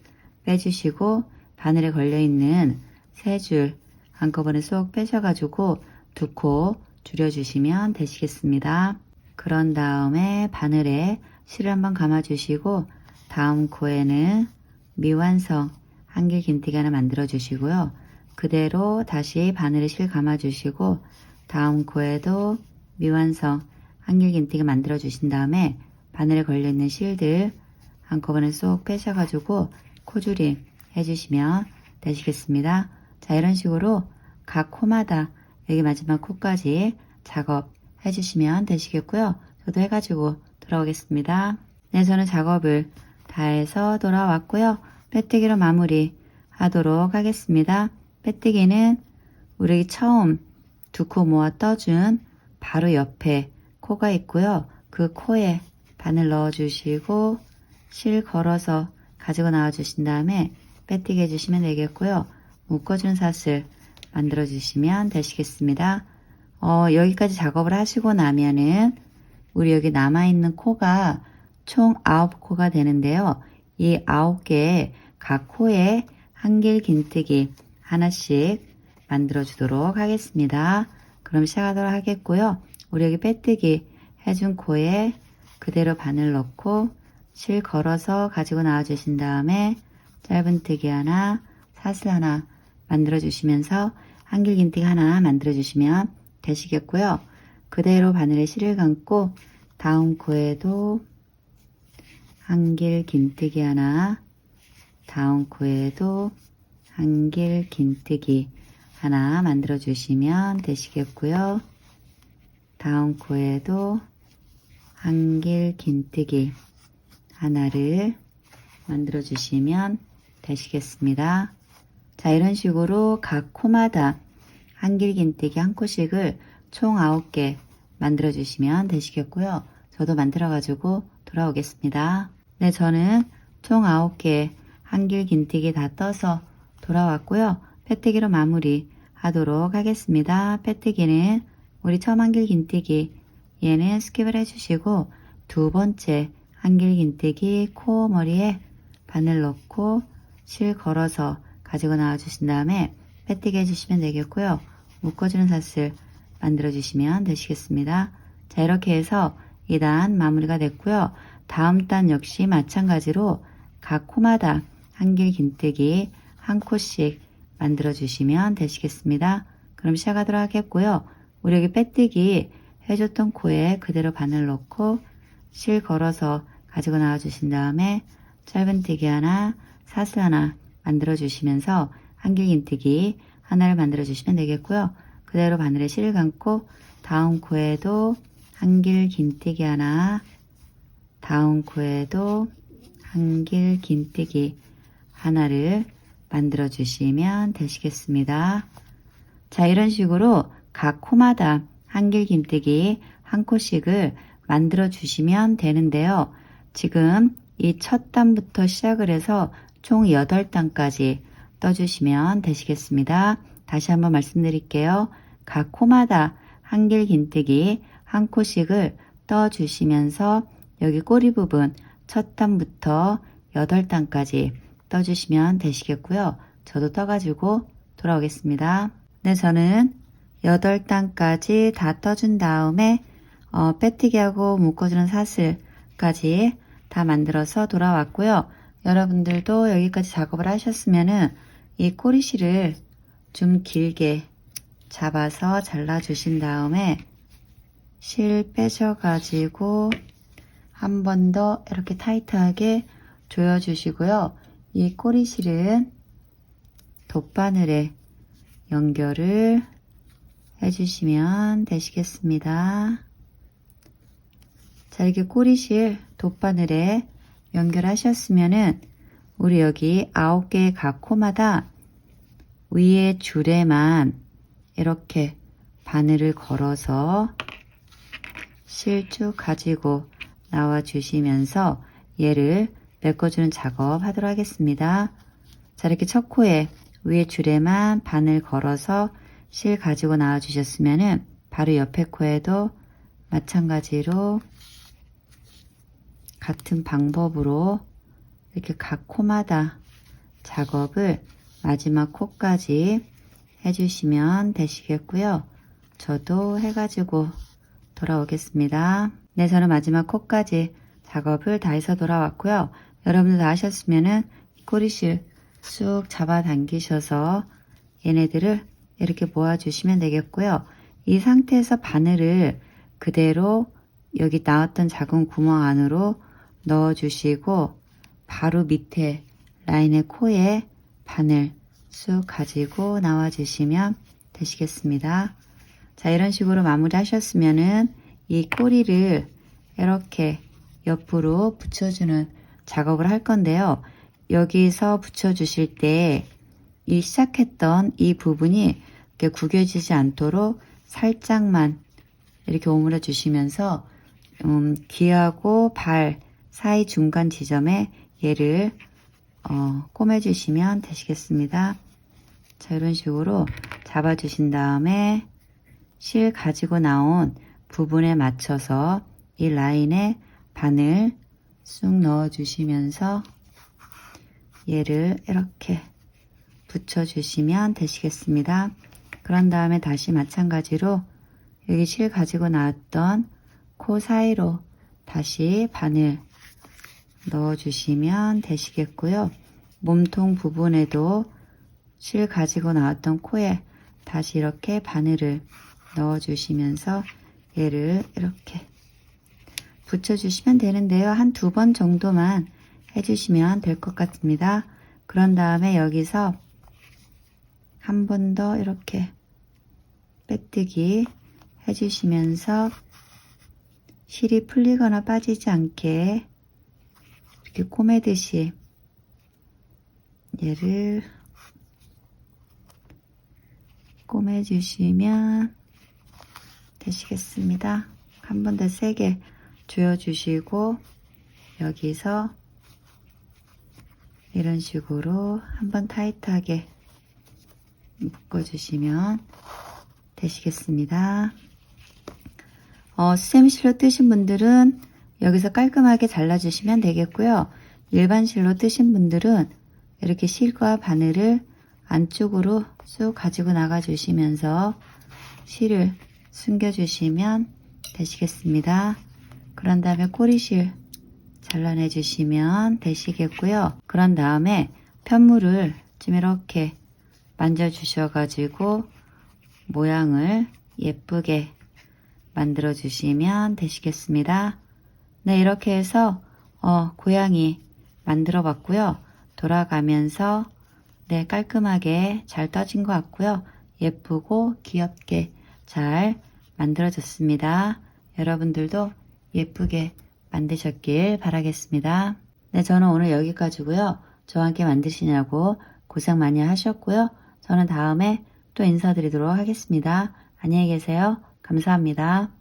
Speaker 1: 빼주시고 바늘에 걸려있는 3줄 한꺼번에 쏙 빼셔가지고 2코 줄여주시면 되시겠습니다. 그런 다음에 바늘에 실을 한번 감아주시고 다음 코에는 미완성 한길긴뜨기 하나 만들어 주시고요. 그대로 다시 바늘에 실 감아주시고 다음 코에도 미완성 한길긴뜨기 만들어 주신 다음에 바늘에 걸려있는 실들 한꺼번에 쏙 빼셔가지고 코줄임 해주시면 되시겠습니다. 자, 이런 식으로 각 코마다 여기 마지막 코까지 작업 해주시면 되시겠고요. 저도 해가지고 돌아오겠습니다. 네, 저는 작업을 다 해서 돌아왔고요. 빼뜨기로 마무리 하도록 하겠습니다. 빼뜨기는 우리 처음 2코 모아 떠준 바로 옆에 코가 있고요. 그 코에 바늘 넣어주시고 실 걸어서 가지고 나와 주신 다음에 빼뜨기 해주시면 되겠고요. 묶어준 사슬 만들어 주시면 되시겠습니다. 여기까지 작업을 하시고 나면은 우리 여기 남아있는 코가 총 9코가 되는데요. 이 9개의 각 코에 한길긴뜨기 하나씩 만들어 주도록 하겠습니다. 그럼 시작하도록 하겠고요. 우리 여기 빼뜨기 해준 코에 그대로 바늘 넣고 실 걸어서 가지고 나와 주신 다음에 짧은뜨기 하나, 사슬 하나 만들어 주시면서 한길긴뜨기 하나 만들어 주시면 되시겠고요. 그대로 바늘에 실을 감고 다음 코에도 한길긴뜨기 하나, 다음 코에도 한길긴뜨기 하나 만들어 주시면 되시겠고요. 다음 코에도 한길긴뜨기 하나를 만들어 주시면 되시겠습니다. 자, 이런 식으로 각 코마다 한길긴뜨기 한 코씩을 총 9개 만들어 주시면 되시겠고요. 저도 만들어 가지고 돌아오겠습니다. 네, 저는 총 9개 한길 긴뜨기 다 떠서 돌아왔고요. 패뜨기로 마무리 하도록 하겠습니다. 패뜨기는 우리 처음 한길 긴뜨기 얘는 스킵을 해주시고 두 번째 한길 긴뜨기 코 머리에 바늘 넣고 실 걸어서 가지고 나와 주신 다음에 패뜨기 해주시면 되겠고요. 묶어주는 사슬 만들어 주시면 되시겠습니다. 자, 이렇게 해서 2단 마무리가 됐고요. 다음 단 역시 마찬가지로 각 코마다 한길 긴뜨기 한 코씩 만들어 주시면 되시겠습니다. 그럼 시작하도록 하겠고요. 우리 여기 빼뜨기 해줬던 코에 그대로 바늘 넣고 실 걸어서 가지고 나와 주신 다음에 짧은뜨기 하나, 사슬 하나 만들어 주시면서 한길 긴뜨기 하나를 만들어 주시면 되겠고요. 그대로 바늘에 실을 감고 다음 코에도 한길 긴뜨기 하나, 다음 코에도 한길 긴뜨기 하나를 만들어 주시면 되시겠습니다. 자, 이런 식으로 각 코마다 한길 긴뜨기 한 코씩을 만들어 주시면 되는데요. 지금 이 첫 단부터 시작을 해서 총 8단까지 떠주시면 되시겠습니다. 다시 한번 말씀드릴게요. 각 코마다 한길 긴뜨기 한 코씩을 떠주시면서 여기 꼬리 부분 첫 단부터 8단까지 떠주시면 되시겠고요. 저도 떠가지고 돌아오겠습니다. 네, 저는 8단까지 다 떠준 다음에 빼뜨기하고 묶어주는 사슬까지 다 만들어서 돌아왔고요. 여러분들도 여기까지 작업을 하셨으면은 이 꼬리실을 좀 길게 잡아서 잘라 주신 다음에 실 빼셔가지고 한 번 더 이렇게 타이트하게 조여 주시고요. 이 꼬리실은 돗바늘에 연결을 해주시면 되시겠습니다. 자, 이렇게 꼬리실 돗바늘에 연결하셨으면은 우리 여기 9개의 각 코마다 위에 줄에만 이렇게 바늘을 걸어서 실 쭉 가지고 나와 주시면서 얘를 메꿔주는 작업 하도록 하겠습니다. 자, 이렇게 첫 코에 위에 줄에만 바늘 걸어서 실 가지고 나와 주셨으면은 바로 옆에 코에도 마찬가지로 같은 방법으로 이렇게 각 코마다 작업을 마지막 코까지 해주시면 되시겠고요. 저도 해가지고 돌아오겠습니다. 네, 저는 마지막 코까지 작업을 다 해서 돌아왔고요. 여러분들 다 하셨으면은 꼬리실 쑥 잡아 당기셔서 얘네들을 이렇게 모아주시면 되겠고요. 이 상태에서 바늘을 그대로 여기 나왔던 작은 구멍 안으로 넣어주시고 바로 밑에 라인의 코에 바늘 쑥 가지고 나와주시면 되시겠습니다. 자, 이런 식으로 마무리 하셨으면은 이 꼬리를 이렇게 옆으로 붙여주는 작업을 할 건데요. 여기서 붙여주실 때 이 시작했던 이 부분이 이렇게 구겨지지 않도록 살짝만 이렇게 오므려 주시면서 귀하고 발 사이 중간 지점에 얘를 꼬매주시면 되시겠습니다. 자, 이런 식으로 잡아주신 다음에 실 가지고 나온 부분에 맞춰서 이 라인에 바늘 쑥 넣어주시면서 얘를 이렇게 붙여주시면 되시겠습니다. 그런 다음에 다시 마찬가지로 여기 실 가지고 나왔던 코 사이로 다시 바늘 넣어주시면 되시겠고요. 몸통 부분에도 실 가지고 나왔던 코에 다시 이렇게 바늘을 넣어주시면서 얘를 이렇게 붙여주시면 되는데요. 한 2번 정도만 해주시면 될 것 같습니다. 그런 다음에 여기서 한 번 더 이렇게 빼뜨기 해주시면서 실이 풀리거나 빠지지 않게 이렇게 꼬매듯이 얘를 꼬매주시면 되시겠습니다. 한 번 더 세게 조여주시고 여기서 이런 식으로 한번 타이트하게 묶어주시면 되시겠습니다. 수세미 실로 뜨신 분들은 여기서 깔끔하게 잘라주시면 되겠고요. 일반 실로 뜨신 분들은 이렇게 실과 바늘을 안쪽으로 쑥 가지고 나가 주시면서 실을 숨겨주시면 되시겠습니다. 그런 다음에 꼬리실 잘라내 주시면 되시겠고요. 그런 다음에 편물을 좀 이렇게 만져 주셔가지고 모양을 예쁘게 만들어 주시면 되시겠습니다. 네, 이렇게 해서 고양이 만들어 봤고요. 돌아가면서 네, 깔끔하게 잘 떠진 것 같고요. 예쁘고 귀엽게 잘 만들어졌습니다. 여러분들도 예쁘게 만드셨길 바라겠습니다. 네, 저는 오늘 여기까지고요. 저와 함께 만드시냐고 고생 많이 하셨고요. 저는 다음에 또 인사드리도록 하겠습니다. 안녕히 계세요. 감사합니다.